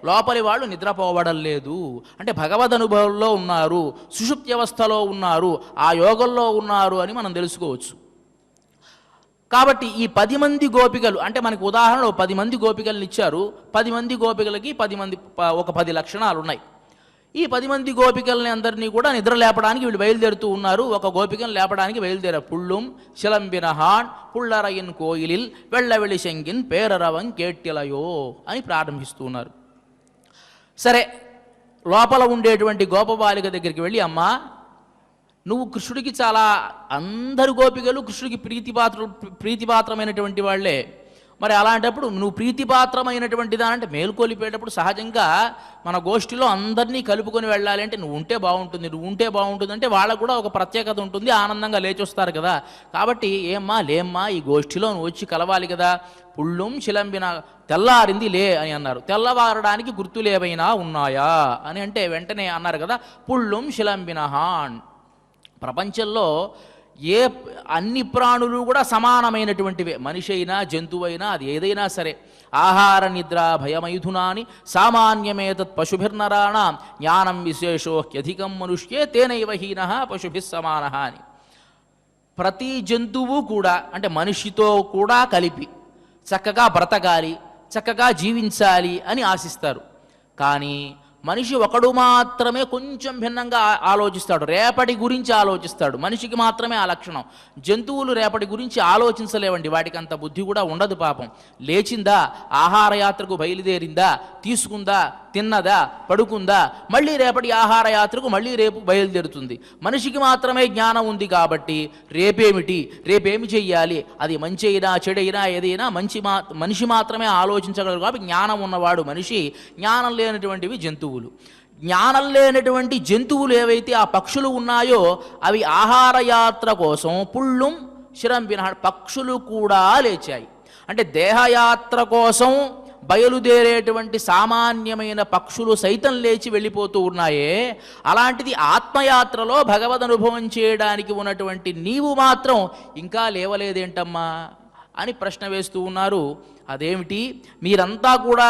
లోపలి వాళ్ళు నిద్రపోవడం లేదు అంటే భగవద్ అనుభవంలో ఉన్నారు, సుషుప్తి వ్యవస్థలో ఉన్నారు, ఆ యోగంలో ఉన్నారు అని మనం తెలుసుకోవచ్చు. కాబట్టి ఈ 10 మంది గోపికలు అంటే మనకు ఉదాహరణ 10 మంది గోపికలను ఇచ్చారు. 10 మంది గోపికలకి 10 లక్షణాలు ఉన్నాయి. ఈ 10 మంది గోపికల్ని అందరినీ కూడా నిద్ర లేపడానికి వీళ్ళు బయలుదేరుతూ ఉన్నారు. ఒక గోపికను లేపడానికి బయలుదేరారు. పుళ్ళుం శిలంబినహాన్ పుళ్ళరయన్ కోయిలిల్ వెళ్ళవెళి శంగిన్ పేరరవం కేట్టిలయో అని ప్రారంభిస్తూ ఉన్నారు. సరే, లోపల ఉండేటువంటి గోపబాలిక దగ్గరికి వెళ్ళి, అమ్మా నువ్వు కృష్ణుడికి చాలా, అందరు గోపికలు కృష్ణుడికి ప్రీతిపాత్రమైనటువంటి వాళ్ళే, మరి అలాంటప్పుడు నువ్వు ప్రీతిపాత్రమైనటువంటి దానంటే మేల్కొలిపేటప్పుడు సహజంగా మన గోష్ఠిలో అందరినీ కలుపుకొని వెళ్ళాలి అంటే నువ్వు ఉంటే బాగుంటుంది అంటే వాళ్ళకు కూడా ఒక ప్రత్యేకత ఉంటుంది, ఆనందంగా లేచొస్తారు కదా. కాబట్టి లేమ్మా ఈ గోష్ఠిలో నువ్వు వచ్చి కలవాలి కదా. పుళ్ళుం శిలంబిన తెల్లారింది లే అని అన్నారు. తెల్లవారడానికి గుర్తులు ఏవైనా ఉన్నాయా అని అంటే వెంటనే అన్నారు కదా, పుళ్ళుం శిలంబినహాన్. ప్రపంచంలో అన్ని ప్రాణులు కూడా సమానమైనటువంటివే, మనిషి అయినా జంతువైనా అది ఏదైనా సరే. ఆహార నిద్ర భయమైథునాని సామాన్యమేతత్ పశుభిర్నరాణాం జ్ఞానం విశేషోహ్యధికం మనుష్యే తేనైవ హీనః పశుభిః సమానః అని. ప్రతి జంతువు కూడా అంటే మనిషితో కూడా కలిపి చక్కగా బ్రతకాలి, చక్కగా జీవించాలి అని ఆశిస్తారు. కానీ మనిషి ఒకడు మాత్రమే కొంచెం భిన్నంగా ఆలోచిస్తాడు, రేపటి గురించి ఆలోచిస్తాడు. మనిషికి మాత్రమే ఆ లక్షణం. జంతువులు రేపటి గురించి ఆలోచించలేవండి, వాటికి అంత బుద్ధి కూడా ఉండదు. పాపం లేచిందా, ఆహార యాత్రకు బయలుదేరిందా, తీసుకుందా, తిన్నదా, పడుకుందా, మళ్ళీ రేపటి ఆహార యాత్రకు మళ్ళీ రేపు బయలుదేరుతుంది. మనిషికి మాత్రమే జ్ఞానం ఉంది కాబట్టి రేపేమిటి, రేపేమి చెయ్యాలి, అది మంచి అయినా చెడైనా ఏదైనా మనిషి మాత్రమే ఆలోచించగలరు. కాబట్టి జ్ఞానం ఉన్నవాడు మనిషి, జ్ఞానం లేనటువంటివి జంతువులు. జ్ఞానం లేనటువంటి జంతువులు ఏవైతే ఆ పక్షులు ఉన్నాయో అవి ఆహార యాత్ర కోసం పుళ్ళుం శిరంబిన పక్షులు కూడా లేచాయి. అంటే దేహయాత్ర కోసం బయలుదేరేటువంటి సామాన్యమైన పక్షులు సైతం లేచి వెళ్ళిపోతూ ఉన్నాయే, అలాంటిది ఆత్మయాత్రలో భగవద్ అనుభవం చేయడానికి ఉన్నటువంటి నీవు మాత్రం ఇంకా లేవలేదేంటమ్మా అని ప్రశ్న వేస్తూ ఉన్నారు. అదేమిటి, మీరంతా కూడా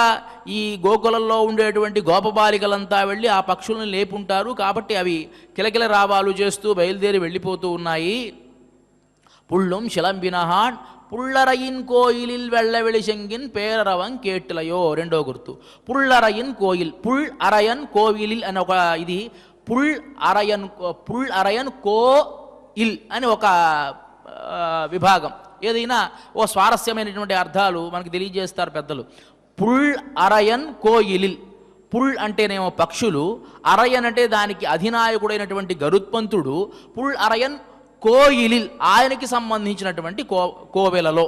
ఈ గోకులంలో ఉండేటువంటి గోపబాలికలంతా వెళ్ళి ఆ పక్షులను లేపుంటారు కాబట్టి అవి కిలకిల రావాలు చేస్తూ బయలుదేరి వెళ్ళిపోతూ ఉన్నాయి. పుళ్ళుం శిలంబినహాన్ పుళ్ళరయిన్ కోయిలిల్ వెళ్ళవెళి శంగిన్ పేరరవం కేట్లయో. రెండో గుర్తు పుళ్ళరయిన్ కోయిల్, పుల్ అరయన్ కోవిలిల్ అని ఒక ఇది, పుల్ అరయన్ కోయిల్ అని ఒక విభాగం. ఏదైనా ఓ స్వారస్యమైనటువంటి అర్థాలు మనకు తెలియజేస్తారు పెద్దలు. పుల్ అరయన్ కోయిలిల్, పుల్ అంటేనేమో పక్షులు, అరయన్ అంటే దానికి అధినాయకుడైనటువంటి గరుత్మంతుడు, పుల్ అరయన్ కోయిలిల్ ఆయనకి సంబంధించినటువంటి కోవెలలో,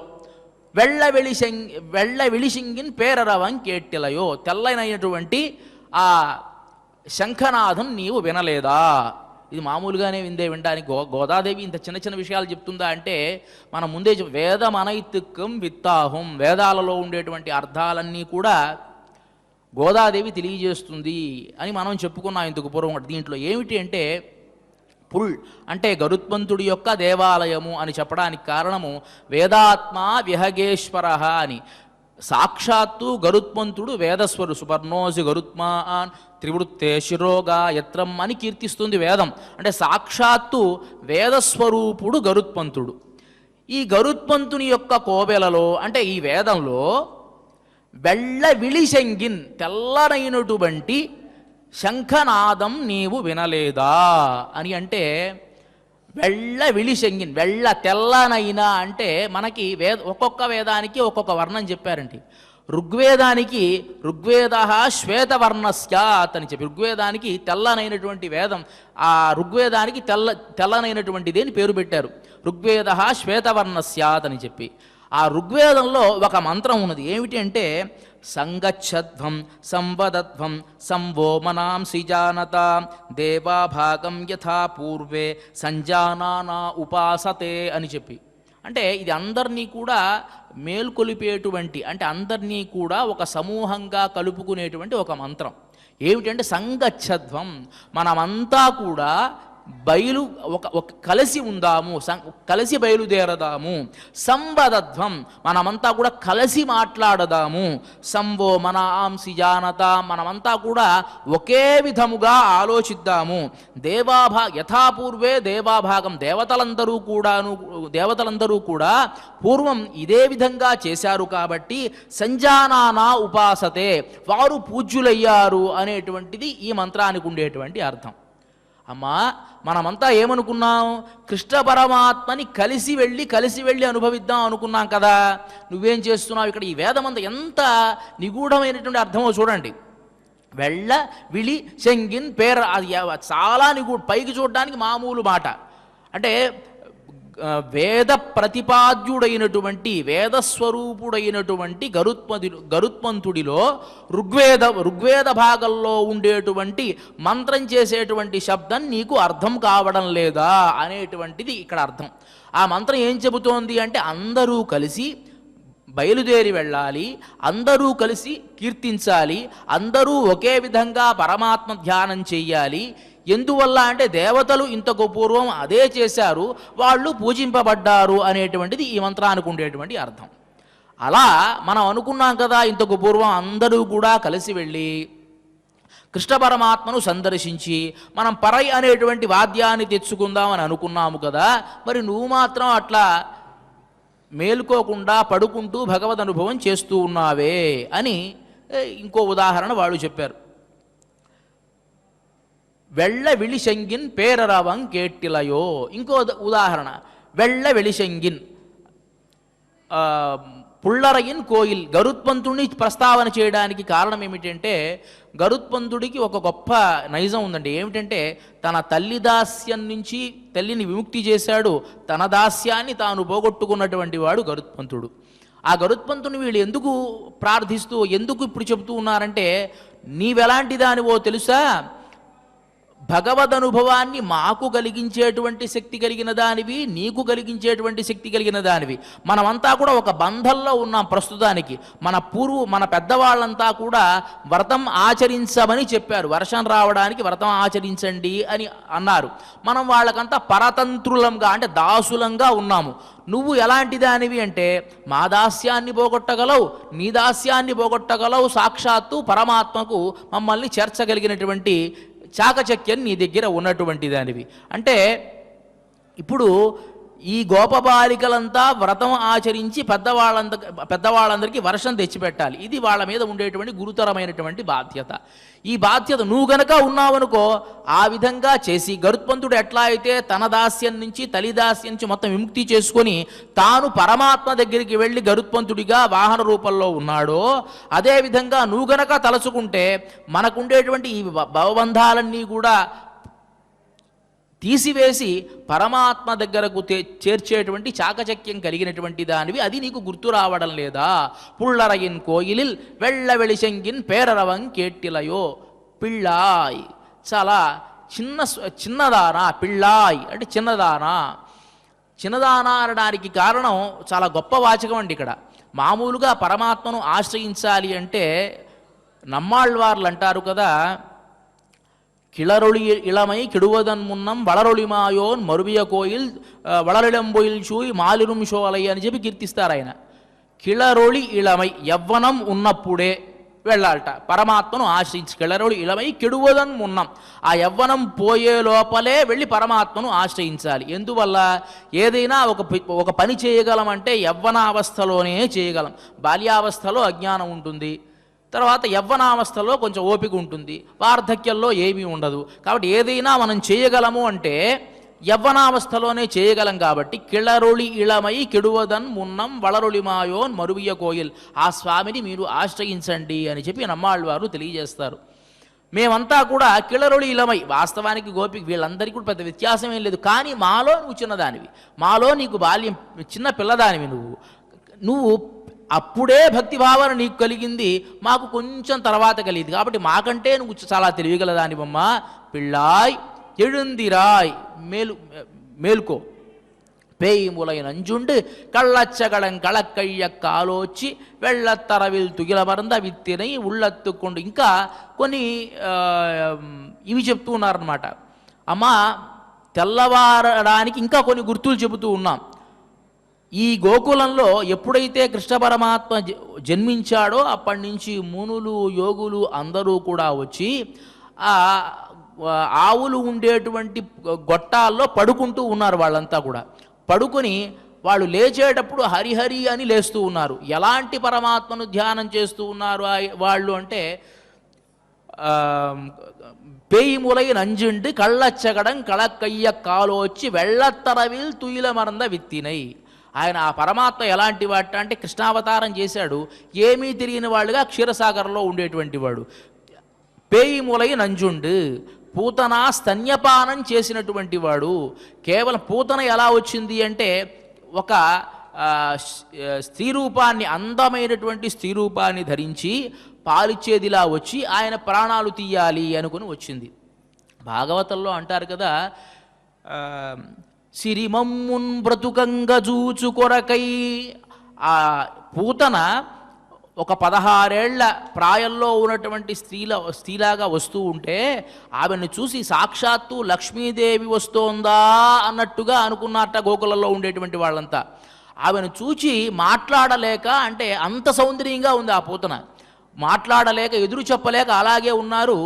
వెళ్ళవిళిశింగిన్ పేరరవం కేట్టిలయో తెల్లనైనటువంటి ఆ శంఖనాథం నీవు వినలేదా? ఇది మామూలుగానే వినడానికి గోదాదేవి ఇంత చిన్న చిన్న విషయాలు చెప్తుందా అంటే మనం ముందే వేదమనైతికం విత్తాహం, వేదాలలో ఉండేటువంటి అర్థాలన్నీ కూడా గోదాదేవి తెలియజేస్తుంది అని మనం చెప్పుకున్నాం ఇందుకు పూర్వం. దీంట్లో ఏమిటి అంటే పుల్ అంటే గరుత్మంతుడి యొక్క దేవాలయము అని చెప్పడానికి కారణము వేదాత్మ విహగేశ్వర అని. సాక్షాత్తు గరుత్మంతుడు వేదస్వరు, సుపర్ణోసి గరుత్మాన్ త్రివృత్తే శిరోగా యత్రం అని కీర్తిస్తుంది వేదం. అంటే సాక్షాత్తు వేదస్వరూపుడు గరుత్మంతుడు. ఈ గరుత్మంతుని యొక్క కోవెలలో అంటే ఈ వేదంలో వెళ్ళవిళిశంగిన్ తెల్లనైనటువంటి శంఖనాదం నీవు వినలేదా అని అంటే వెళ్ళవిళిశంగిన్ తెల్లనైనా అంటే మనకి ఒక్కొక్క వేదానికి ఒక్కొక్క వర్ణం చెప్పారండి. ఋగ్వేదానికి ఋగ్వేద శ్వేతవర్ణస్యాత్ అని చెప్పి, ఋగ్వేదానికి తెల్లనైనటువంటి వేదం, ఆ ఋగ్వేదానికి తెల్లనైనటువంటిది అని పేరు పెట్టారు. ఋగ్వేద శ్వేతవర్ణస్యాత్ అని చెప్పి. ఆ ఋగ్వేదంలో ఒక మంత్రం ఉన్నది. ఏమిటి అంటే సంగచ్చధ్వం సంవదధ్వం సంవో మనాంసి జానత దేవాభాగం యథా పూర్వే సంజానానా ఉపాసతే అని చెప్పి. అంటే ఇది అందరినీ కూడా మేల్కొలిపేటువంటి, అంటే అందరినీ కూడా ఒక సమూహంగా కలుపుకునేటువంటి ఒక మంత్రం. ఏమిటంటే సంగచ్చధ్వం, మనమంతా కూడా ఒక కలిసి ఉందాము, కలిసి బయలుదేరదాము. సంవదధ్వం, మనమంతా కూడా కలిసి మాట్లాడదాము. సంవో మన ఆంసి జానత, మనమంతా కూడా ఒకే విధముగా ఆలోచిద్దాము. యథాపూర్వే దేవాభాగం, దేవతలందరూ కూడా పూర్వం ఇదే విధంగా చేశారు కాబట్టి సంజానానా ఉపాసతే, వారు పూజ్యులయ్యారు అనేటువంటిది ఈ మంత్రానికి ఉండేటువంటి అర్థం. అమ్మా, మనమంతా ఏమనుకున్నాం? కృష్ణ పరమాత్మని కలిసి వెళ్ళి అనుభవిద్దాం అనుకున్నాం కదా. నువ్వేం చేస్తున్నావు ఇక్కడ? ఈ వేదమంతా ఎంత నిగూఢమైనటువంటి అర్థమో చూడండి. వెళ్ళ విళి శంగిన్ పేర, అది చాలా పైకి చూడడానికి మామూలు మాట. అంటే వేద ప్రతిపాద్యుడైనటువంటి, వేదస్వరూపుడైనటువంటి గరుత్మంతుడిలో ఋగ్వేద భాగంలో ఉండేటువంటి మంత్రం చేసేటువంటి శబ్దం నీకు అర్థం కావడం లేదా అనేటువంటిది ఇక్కడ అర్థం. ఆ మంత్రం ఏం చెబుతోంది అంటే అందరూ కలిసి బయలుదేరి వెళ్ళాలి, అందరూ కలిసి కీర్తించాలి, అందరూ ఒకే విధంగా పరమాత్మ ధ్యానం చెయ్యాలి. ఎందువల్ల అంటే దేవతలు ఇంతకు పూర్వం అదే చేశారు, వాళ్ళు పూజింపబడ్డారు అనేటువంటిది ఈ మంత్రానికి ఉండేటువంటి అర్థం. అలా మనం అనుకున్నాం కదా, ఇంతకు పూర్వం అందరూ కూడా కలిసి వెళ్ళి కృష్ణ పరమాత్మను సందర్శించి మనం పరై అనేటువంటి వాద్యాన్ని తెచ్చుకుందామని అనుకున్నాము కదా. మరి నువ్వు మాత్రం అట్లా మేలుకోకుండా పడుకుంటూ భగవద్ అనుభవం చేస్తూ ఉన్నావే అని ఇంకో ఉదాహరణ వాళ్ళు చెప్పారు. వెళ్ళ విళిశంగిన్ పేరరవం కేట్టిలయో. ఇంకో ఉదాహరణ, వెళ్ళ వెళిశంగిన్ పుల్లరయిన్ కోయిల్. గరుత్మంతుడిని ప్రస్తావన చేయడానికి కారణం ఏమిటంటే, గరుత్మంతుడికి ఒక గొప్ప నైజం ఉందండి. ఏమిటంటే తన తల్లి దాస్యం నుంచి తల్లిని విముక్తి చేశాడు, తన దాస్యాన్ని తాను పోగొట్టుకున్నటువంటి వాడు గరుత్మంతుడు. ఆ గరుత్మంతుని వీళ్ళు ఎందుకు ప్రార్థిస్తూ, ఎందుకు ఇప్పుడు చెబుతూ ఉన్నారంటే, నీవెలాంటి దానివో తెలుసా, భగవద్ అనుభవాన్ని మాకు కలిగించేటువంటి శక్తి కలిగిన దానివి, నీకు కలిగించేటువంటి శక్తి కలిగిన దానివి. మనమంతా కూడా ఒక బంధంలో ఉన్నాం ప్రస్తుతానికి. మన పెద్దవాళ్ళంతా కూడా వ్రతం ఆచరించమని చెప్పారు. వర్షం రావడానికి వ్రతం ఆచరించండి అని అన్నారు. మనం వాళ్ళకంతా పరతంత్రులంగా, అంటే దాసులంగా ఉన్నాము. నువ్వు ఎలాంటి దానివి అంటే మా దాస్యాన్ని పోగొట్టగలవు, నీ దాస్యాన్ని పోగొట్టగలవు, సాక్షాత్తు పరమాత్మకు మమ్మల్ని చేర్చగలిగినటువంటి చాకచక్యం నీ దగ్గర ఉన్నటువంటి దానివి. అంటే ఇప్పుడు ఈ గోపబాలికలంతా వ్రతం ఆచరించి పెద్దవాళ్ళందరికీ వర్షం తెచ్చిపెట్టాలి. ఇది వాళ్ళ మీద ఉండేటువంటి గురుతరమైనటువంటి బాధ్యత. ఈ బాధ్యత నువ్వు గనక ఉన్నావనుకో, ఆ విధంగా చేసి గరుత్మంతుడు ఎట్లా అయితే తన దాస్యం నుంచి, తల్లి దాస్యం నుంచి మొత్తం విముక్తి చేసుకొని తాను పరమాత్మ దగ్గరికి వెళ్ళి గరుత్మంతుడిగా వాహన రూపంలో ఉన్నాడో, అదేవిధంగా నువ్వు గనక తలచుకుంటే మనకుండేటువంటి ఈ భవబంధాలన్నీ కూడా తీసివేసి పరమాత్మ దగ్గరకు చేర్చేటువంటి చాకచక్యం కలిగినటువంటి దానివి. అది నీకు గుర్తు రావడం లేదా? పుల్లరయిన్ కోయిలిల్ వెళ్ళ వెళిశంగిన్ పేరరవం కేట్టిలయో. పిళ్ళాయ్, చాలా చిన్నదానా. పిళ్ళాయ్ అంటే చిన్నదానా అనడానికి కారణం చాలా గొప్ప వాచకం అండి. ఇక్కడ మామూలుగా పరమాత్మను ఆశ్రయించాలి అంటే నమ్మాళ్ళవార్లు అంటారు కదా, கிளரொளி இளமை கெடுவதன் முன்னம் వళరొళిమాయోన్ మరువియ కోయిల్ వళరిళంబొయిల్ చూయి మాలిరుం షోలై అని చెప్పి కీర్తిస్తారు ఆయన. కిళరొళి ఇళమై, యవ్వనం ఉన్నప్పుడే వెళ్ళాలట పరమాత్మను ఆశ్రయించి. కిళరొళి ఇళమై కెడువదన్ మున్నం, ఆ యవ్వనం పోయే లోపలే వెళ్ళి పరమాత్మను ఆశ్రయించాలి. ఎందువల్ల? ఏదైనా ఒక పని చేయగలమంటే యవ్వనావస్థలోనే చేయగలం. బాల్యావస్థలో అజ్ఞానం ఉంటుంది, తర్వాత యవ్వనావస్థలో కొంచెం ఓపిక ఉంటుంది, వార్ధక్యంలో ఏమీ ఉండదు. కాబట్టి ఏదైనా మనం చేయగలము అంటే యవ్వనావస్థలోనే చేయగలం కాబట్టి కిళరొళి ఇళమై కెడువదన్ మున్నం వళరొళిమాయోన్ మరువియ కోయిల్, ఆ స్వామిని మీరు ఆశ్రయించండి అని చెప్పి నమ్మాళ్ళు వారు తెలియజేస్తారు. మేమంతా కూడా కిళరొళి ఇళమై, వాస్తవానికి గోపిక వీళ్ళందరికీ కూడా పెద్ద వ్యత్యాసం ఏం లేదు, కానీ మాలో నువ్వు చిన్నదానివి, మాలో నీకు బాల్యం చిన్న పిల్లదానివి, నువ్వు అప్పుడే భక్తి భావన నీకు కలిగింది, మాకు కొంచెం తర్వాత కలిగింది, కాబట్టి మాకంటే నువ్వు చాలా తెలివిగలదానివమ్మా. పిళ్ళాయ్ எழுந்திராய் మేలుకో, பேய்முலை நஞ்சுண்டு கள்ளச்சகடன் களக்கைய காலோச்చి వెళ్లత్తరవిల్ తుగిలమరంద విత్తినై ఉళ్ళత్తు కొండు. ఇంకా కొన్ని ఇవి చెప్తూ ఉన్నారన్నమాట. అమ్మ తెల్లవారడానికి ఇంకా కొన్ని గుర్తులు చెబుతూ ఉన్నాం. ఈ గోకులంలో ఎప్పుడైతే కృష్ణ పరమాత్మ జన్మించాడో అప్పటి నుంచి మునులు యోగులు అందరూ కూడా వచ్చి ఆ ఆవులు ఉండేటువంటి గొట్టాల్లో పడుకుంటూ ఉన్నారు. వాళ్ళంతా కూడా పడుకొని వాళ్ళు లేచేటప్పుడు హరిహరి అని లేస్తూ ఉన్నారు. ఎలాంటి పరమాత్మను ధ్యానం చేస్తూ ఉన్నారు వాళ్ళు అంటే, பேய்முலை நஞ்சுண்டு கள்ளச்சகடம் களக்கைய కాలోచ్చి వెళ్లత్తరవిల్ తుయిలమరంద విత్తినై. ఆయన ఆ పరమాత్మ ఎలాంటి వాట అంటే కృష్ణావతారం చేశాడు, ఏమీ తెలియని వాళ్ళుగా క్షీరసాగరంలో ఉండేటువంటి వాడు. పేయిములై నంజుండు, పూతన స్తన్యపానం చేసినటువంటి వాడు. కేవలం పూతన ఎలా వచ్చింది అంటే ఒక స్త్రీ రూపాన్ని, అందమైనటువంటి స్త్రీ రూపాన్ని ధరించి పాలిచ్చేదిలా వచ్చి ఆయన ప్రాణాలు తీయాలి అనుకుని వచ్చింది. భాగవతంలో అంటారు కదా, సిరిమమ్మున్ బ్రతుకంగ జూచు కొరకై. ఆ పూతన ఒక 16 ఏళ్ల ప్రాయంలో ఉన్నటువంటి స్త్రీలాగా వస్తూ ఉంటే ఆమెను చూసి సాక్షాత్తు లక్ష్మీదేవి వస్తోందా అన్నట్టుగా అనుకున్నట్ట గోకులంలో ఉండేటువంటి వాళ్ళంతా. ఆమెను చూచి మాట్లాడలేక, అంటే అంత సౌందర్యంగా ఉంది ఆ పూతన, మాట్లాడలేక ఎదురు చెప్పలేక అలాగే ఉన్నారు.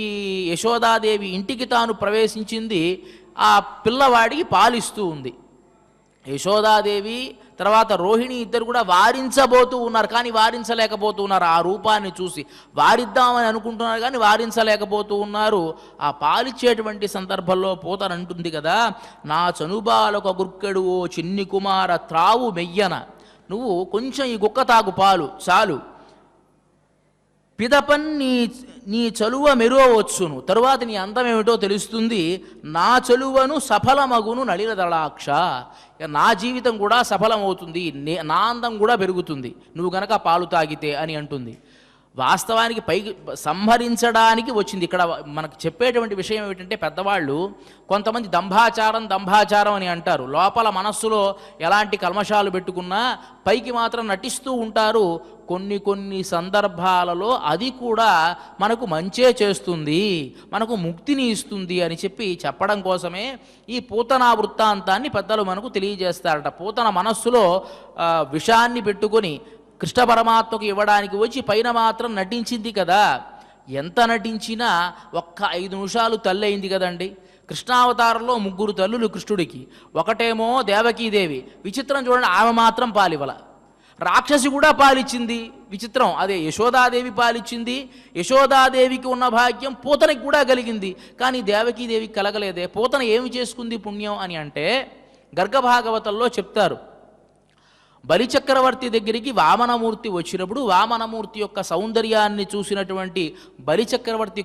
ఈ యశోదాదేవి ఇంటికి తాను ప్రవేశించింది, ఆ పిల్లవాడికి పాలిస్తూ ఉంది. యశోదాదేవి తర్వాత రోహిణి ఇద్దరు కూడా వారించబోతూ ఉన్నారు, కానీ వారించలేకపోతూ ఉన్నారు. ఆ రూపాన్ని చూసి వారిద్దామని అనుకుంటున్నారు, కానీ వారించలేకపోతూ ఉన్నారు. ఆ పాలిచ్చేటువంటి సందర్భంలో పూతన అంటుంది కదా, నా చనుబాలొక గుర్కెడు ఓ చిన్ని కుమార త్రావు మెయ్యన, నువ్వు కొంచెం ఈ గుక్క తాగు పాలు చాలు, పిదపన్ నీ చలువ మెరువవచ్చును, తరువాత నీ అందం ఏమిటో తెలుస్తుంది, నా చలువను సఫలమగును నళిన దళాక్ష, నా జీవితం కూడా సఫలమవుతుంది, నా అందం కూడా పెరుగుతుంది నువ్వు గనక పాలు తాగితే అని అంటుంది. వాస్తవానికి పైకి సంహరించడానికి వచ్చింది. ఇక్కడ మనకు చెప్పేటువంటి విషయం ఏమిటంటే, పెద్దవాళ్ళు కొంతమంది దంభాచారం అని అంటారు. లోపల మనస్సులో ఎలాంటి కల్మషాలు పెట్టుకున్నా పైకి మాత్రం నటిస్తూ ఉంటారు. కొన్ని సందర్భాలలో అది కూడా మనకు మంచే చేస్తుంది, మనకు ముక్తిని ఇస్తుంది అని చెప్పడం కోసమే ఈ పూతన వృత్తాంతాన్ని పెద్దలు మనకు తెలియజేస్తారట. పూతన మనస్సులో విషాన్ని పెట్టుకొని కృష్ణ పరమాత్మకు ఇవ్వడానికి వచ్చి పైన మాత్రం నటించింది కదా. ఎంత నటించినా ఒక్క 5 నిమిషాలు తల్లి అయింది కదండి. కృష్ణావతారంలో 3 తల్లులు కృష్ణుడికి, ఒకటేమో దేవకీదేవి. విచిత్రం చూడండి, ఆమె మాత్రం పాలివల. రాక్షసి కూడా పాలిచ్చింది, విచిత్రం, అదే యశోదాదేవి పాలిచ్చింది. యశోదాదేవికి ఉన్న భాగ్యం పూతనకి కూడా కలిగింది, కానీ దేవకీదేవికి కలగలేదే. పూతన ఏమి చేసుకుంది పుణ్యం అని అంటే, గర్గభాగవతంలో చెప్తారు. బలిచక్రవర్తి దగ్గరికి వామనమూర్తి వచ్చినప్పుడు వామనమూర్తి యొక్క సౌందర్యాన్ని చూసినటువంటి బలిచక్రవర్తి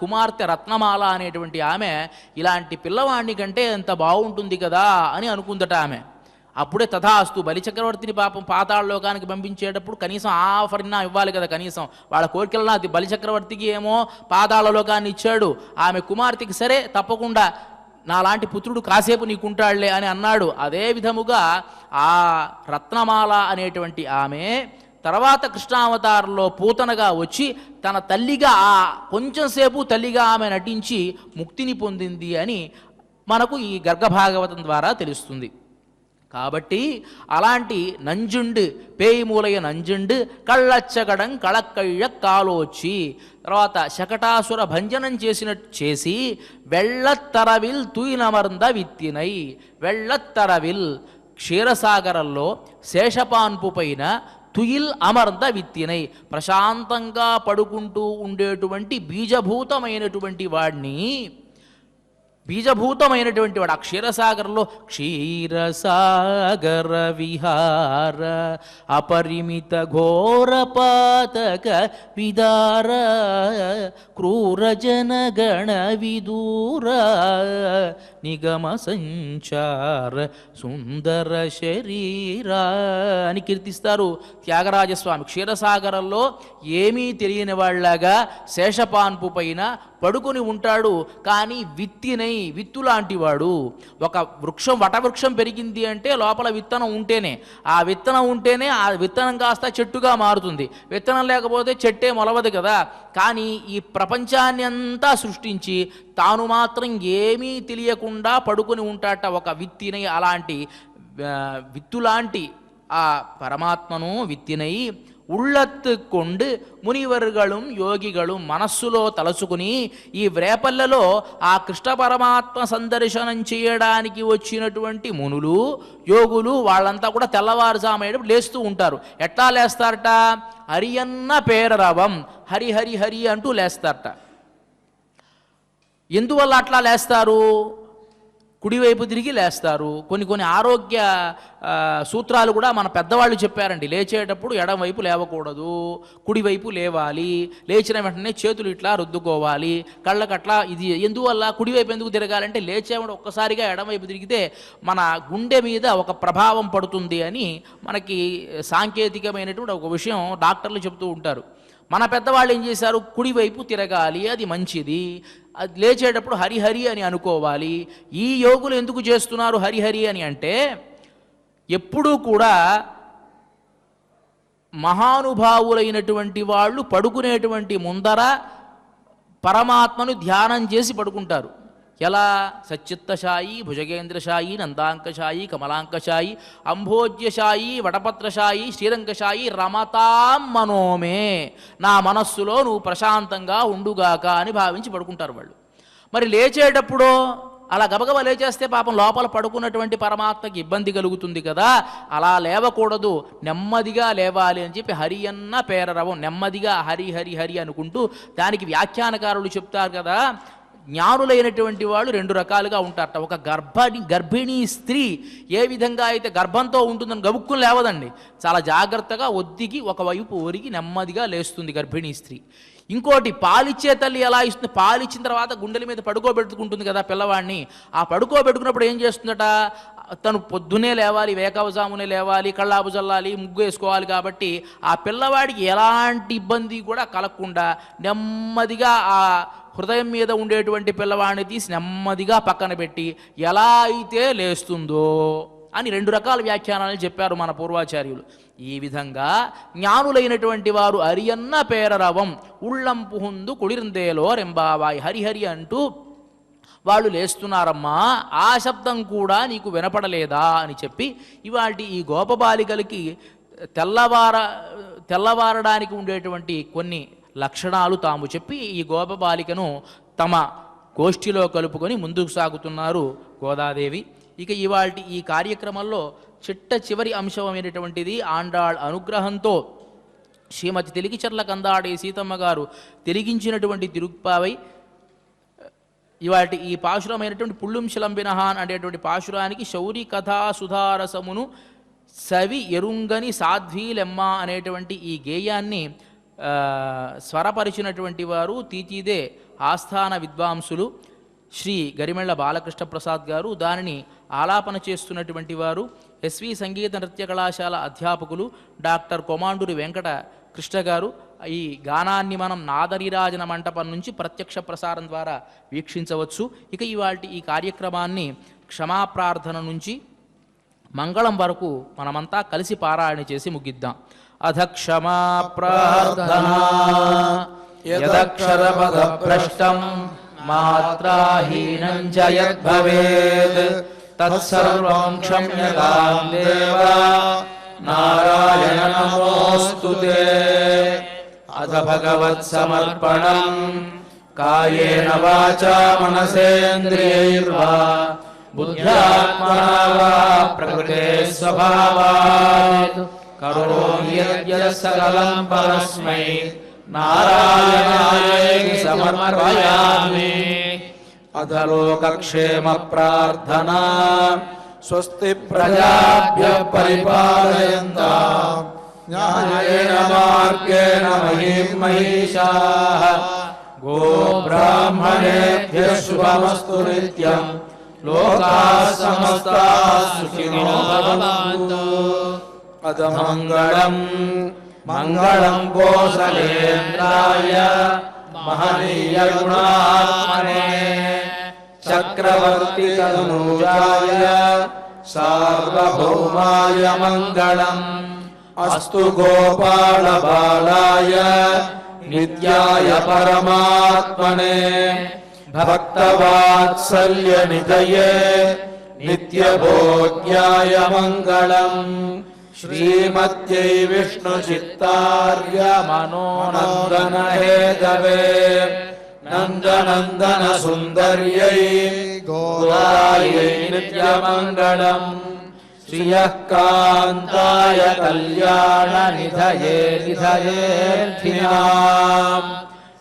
కుమార్తె రత్నమాల అనేటువంటి ఆమె, ఇలాంటి పిల్లవాడిని కంటే ఎంత బాగుంటుంది కదా అని అనుకుందట ఆమె. అప్పుడే తథాస్తు, బలిచక్రవర్తిని పాపం పాతాళలోకానికి పంపించేటప్పుడు కనీసం ఆఫర్నా ఇవ్వాలి కదా, కనీసం వాళ్ళ కోరికలన్నా. అది బలిచక్రవర్తికి ఏమో పాతాళలోకాన్ని ఇచ్చాడు, ఆమె కుమార్తెకి సరే తప్పకుండా నాలాంటి పుత్రుడు కాసేపు నీకుంటాళ్లే అని అన్నాడు. అదే విధముగా ఆ రత్నమాల అనేటువంటి ఆమె తర్వాత కృష్ణావతారంలో పూతనగా వచ్చి తన తల్లిగా కొంచెంసేపు తల్లిగా ఆమె నటించి ముక్తిని పొందింది అని మనకు ఈ గర్గభాగవతం ద్వారా తెలుస్తుంది. కాబట్టి అలాంటి నంజుండు పేయిమూలయ నంజుండు కళ్ళచ్చగడం కళక్కయ్య కాలోచి, తర్వాత శకటాసుర భంజనం చేసి వెళ్లత్తరవిల్ తుయినమర్ద విత్తినై. వెళ్లత్తరవిల్ క్షీరసాగరంలో శేషపాన్పు పైన తుయిల్ అమర్ద విత్తినై, ప్రశాంతంగా పడుకుంటూ ఉండేటువంటి బీజభూతమైనటువంటి వాడిని బీజభూతమైనటువంటి వాడు ఆ క్షీరసాగరంలో క్షీరసాగర విహార అపరిమిత ఘోరపాతక విదార క్రూరజన గణ విదూర నిగమ సంచార సుందర శరీరా అని కీర్తిస్తారు త్యాగరాజస్వామి. క్షీరసాగరంలో ఏమీ తెలియని వాళ్ళగా శేషపాన్పు పైన పడుకొని ఉంటాడు. కానీ విత్తు లాంటి వాడు. ఒక వృక్షం వటవృక్షం పెరిగింది అంటే లోపల విత్తనం ఉంటేనే, ఆ విత్తనం ఉంటేనే ఆ విత్తనం కాస్త చెట్టుగా మారుతుంది. విత్తనం లేకపోతే చెట్టే మొలవదు కదా. కానీ ఈ ప్రపంచాన్ని అంతా సృష్టించి తాను మాత్రం ఏమీ తెలియకుండా పడుకొని ఉంటాట ఒక విత్తినై. అలాంటి విత్తులాంటి ఆ పరమాత్మను విత్తినై ఉళ్ళత్తు కొండు మునివర్గళం యోగిగళం మనస్సులో తలచుకుని ఈ వ్రేపల్లలో ఆ కృష్ణ పరమాత్మ సందర్శనం చేయడానికి వచ్చినటువంటి మునులు యోగులు వాళ్ళంతా కూడా తెల్లవారుజామేటప్పుడు లేస్తూ ఉంటారు. ఎట్లా లేస్తారట? హరియన్న పేరరవం, హరి హరి హరి అంటూ లేస్తారట. ఎందువల్ల అట్లా లేస్తారు? కుడివైపు తిరిగి లేస్తారు. కొన్ని ఆరోగ్య సూత్రాలు కూడా మన పెద్దవాళ్ళు చెప్పారండి. లేచేటప్పుడు ఎడమవైపు లేవకూడదు, కుడివైపు లేవాలి. లేచిన వెంటనే చేతులు ఇట్లా రుద్దుకోవాలి, కళ్ళకట్లా. ఇది ఎందువల్ల? కుడివైపు ఎందుకు తిరగాలంటే లేచేవాడు ఒక్కసారిగా ఎడమవైపు తిరిగితే మన గుండె మీద ఒక ప్రభావం పడుతుంది అని మనకి సాంకేతికమైనటువంటి ఒక విషయం డాక్టర్లు చెబుతూ ఉంటారు. మన పెద్దవాళ్ళు ఏం చేశారు? కుడివైపు తిరగాలి, అది మంచిది. అది లేచేటప్పుడు హరిహరి అని అనుకోవాలి. ఈ యోగులు ఎందుకు చేస్తున్నారు హరిహరి అని అంటే, ఎప్పుడూ కూడా మహానుభావులైనటువంటి వాళ్ళు పడుకునేటువంటి ముందర పరమాత్మను ధ్యానం చేసి పడుకుంటారు. ఎలా? సచ్చిత్తశాయి, భుజగేంద్రశాయి, నందాంకశాయి, కమలాంకశాయి, అంభోజ్యశాయి, వటపత్రశాయి, శ్రీరంగశాయి, రమతాం మనోమే, నా మనస్సులో నువ్వు ప్రశాంతంగా ఉండుగాక అని భావించి పడుకుంటారు వాళ్ళు. మరి లేచేటప్పుడు అలా గబగబ లేచేస్తే పాపం లోపల పడుకున్నటువంటి పరమాత్మకి ఇబ్బంది కలుగుతుంది కదా. అలా లేవకూడదు, నెమ్మదిగా లేవాలి అని చెప్పి హరి అన్న పేరరవం, నెమ్మదిగా హరి హరి హరి అనుకుంటూ. దానికి వ్యాఖ్యానకారులు చెప్తారు కదా, జ్ఞానులైనటువంటి వాళ్ళు రెండు రకాలుగా ఉంటారట. ఒక గర్భిణీ స్త్రీ ఏ విధంగా అయితే గర్భంతో ఉంటుందని గబుక్కుని లేవదండి, చాలా జాగ్రత్తగా ఒద్దిగి ఒకవైపు ఒరిగి నెమ్మదిగా లేస్తుంది గర్భిణీ స్త్రీ. ఇంకోటి పాలిచ్చే తల్లి ఎలా ఇస్తుంది? పాలిచ్చిన తర్వాత గుండెల మీద పడుకోబెట్టుకుంటుంది కదా పిల్లవాడిని. ఆ పడుకోబెట్టుకున్నప్పుడు ఏం చేస్తుందట? తను పొద్దునే లేవాలి, వేకవజామునే లేవాలి, కళ్ళాపు చల్లాలి, ముగ్గు వేసుకోవాలి. కాబట్టి ఆ పిల్లవాడికి ఎలాంటి ఇబ్బంది కూడా కలగకుండా నెమ్మదిగా ఆ హృదయం మీద ఉండేటువంటి పిల్లవాడిని తీసి నెమ్మదిగా పక్కన పెట్టి ఎలా అయితే లేస్తుందో అని రెండు రకాల వ్యాఖ్యానాలు చెప్పారు మన పూర్వాచార్యులు. ఈ విధంగా జ్ఞానులైనటువంటి వారు అరియన్న పేరరవం ఉళ్ళంపుహుందు కుడిరిందేలో రెంబావాయి హరిహరి అంటూ వాళ్ళు లేస్తున్నారమ్మా, ఆ శబ్దం కూడా నీకు వినపడలేదా అని చెప్పి ఇవాటి ఈ గోపబాలికలకి తెల్లవారడానికి ఉండేటువంటి కొన్ని లక్షణాలు తాము చెప్పి ఈ గోపబాలికను తమ గోష్ఠిలో కలుపుకొని ముందుకు సాగుతున్నారు గోదాదేవి. ఇక ఇవాల్టి ఈ కార్యక్రమంలో చివరి అంశమైనటువంటిది ఆండాళ్ అనుగ్రహంతో శ్రీమతి తెలిగిచర్ల కందాడే సీతమ్మ గారు తెలిగించినటువంటి తిరుప్పావై ఇవాటి ఈ పాశురమైనటువంటి పుళ్ళుం శిలంబినహాన్ అనేటువంటి పాశురానికి శౌరి కథా సుధారసమును సవి ఎరుంగని సాధ్వీలెమ్మ అనేటువంటి ఈ గేయాన్ని స్వరపరిచినటువంటి వారు తీతీదే ఆస్థాన విద్వాంసులు శ్రీ గరిమెళ్ల బాలకృష్ణ ప్రసాద్ గారు. దానిని ఆలాపన చేస్తున్నటువంటి వారు ఎస్వి సంగీత నృత్య కళాశాల అధ్యాపకులు డాక్టర్ కొమాండూరి వెంకట కృష్ణ గారు. ఈ గానాన్ని మనం నాదరిరాజన మంటపం నుంచి ప్రత్యక్ష ప్రసారం ద్వారా వీక్షించవచ్చు. ఇక ఇవాల్టి ఈ కార్యక్రమాన్ని క్షమాప్రార్థన నుంచి మంగళం వరకు మనమంతా కలిసి పారాయణ చేసి ముగిద్దాం. అధ క్షమా ప్రార్థనా యదక్షరపద భ్రష్టం మాత్రాహీనం చ యద్భవేత్ తత్సర్వం క్షమ్యతాం దేవ నారాయణ నమోస్తుతే. అథ భగవత్ సమర్పణం కాయేన వాచా మనసేంద్రియైర్వా బుద్ధ్యాత్మనా వా ప్రకృతే స్వభావాత్ కరోమి యద్యత్ సకలం పరస్మై నారాయణాయేతి సమర్పయామి. అధలోకక్షేమ ప్రార్థనా స్వస్తి ప్రజాభ్యః పరిపాలయంతాం న్యాయేన మార్గేణ మహీం మహిషాః గోబ్రాహ్మణేభ్యః శుభమస్తు నిత్యం లోకాః సమస్తాః సుఖినో భవంతు. అదమంగళం మంగళం కోసలేంద్రాయ మహనీయ గుణాత్మనే చక్రవర్తి తనూజాయ సార్వభౌమాయ మంగళం. అస్తు గోపాల బాలాయ నిత్యాయ పరమాత్మనే భక్తవాత్సల్య నిధయే నిత్యభోగ్యాయ మంగళం. శ్రీమత్యై విష్ణుచిత్తార్య మనోనందన హేతవే నందనందన సుందర్యై గోదాయై నిత్యమంగళం. శ్రియః కాంతాయ కళ్యాణ నిధయే నిధయేర్థినాం.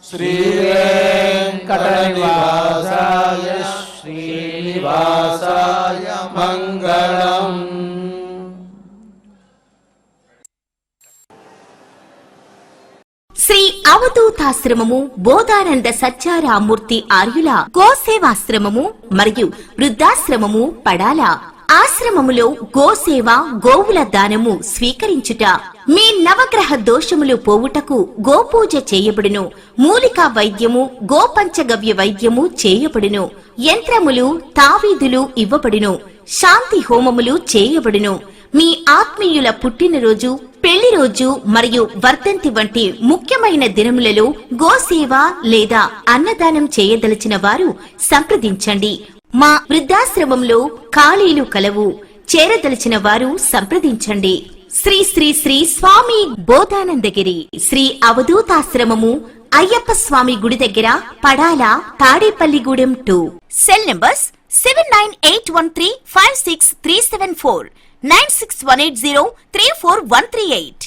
శ్రీవేంకటనివాసాయ శ్రీనివాసాయ మంగళం. శ్రీ అవధూతాశ్రమము బోధానంద సత్యారామూర్తి ఆర్యుల గోసేవాశ్రమము మరియు వృద్ధాశ్రమము పడాల. ఆశ్రమములో గోసేవ గోవుల దానము స్వీకరించుట, మీ నవగ్రహ దోషములు పోవుటకు గోపూజ చేయబడును. మూలికా వైద్యము గోపంచగవ్య వైద్యము చేయబడును. యంత్రములు తావీదులు ఇవ్వబడును. శాంతి హోమములు చేయబడును. మీ ఆత్మీయుల పుట్టినరోజు, పెళ్లి రోజు మరియు వర్ధంతి వంటి ముఖ్యమైన దినములలో గోసేవ లేదా అన్నదానం చేయదలిచిన వారు సంప్రదించండి. మా వృద్ధాశ్రమంలో ఖాళీలు కలవు. చేరదలిచిన వారు సంప్రదించండి. శ్రీ శ్రీ శ్రీ స్వామి బోధానందగిరి శ్రీ అవధూతాశ్రమము అయ్యప్ప స్వామి గుడి దగ్గర పడాల, తాడేపల్లిగూడెం 2. Cell numbers 7981356374, 9618034 138.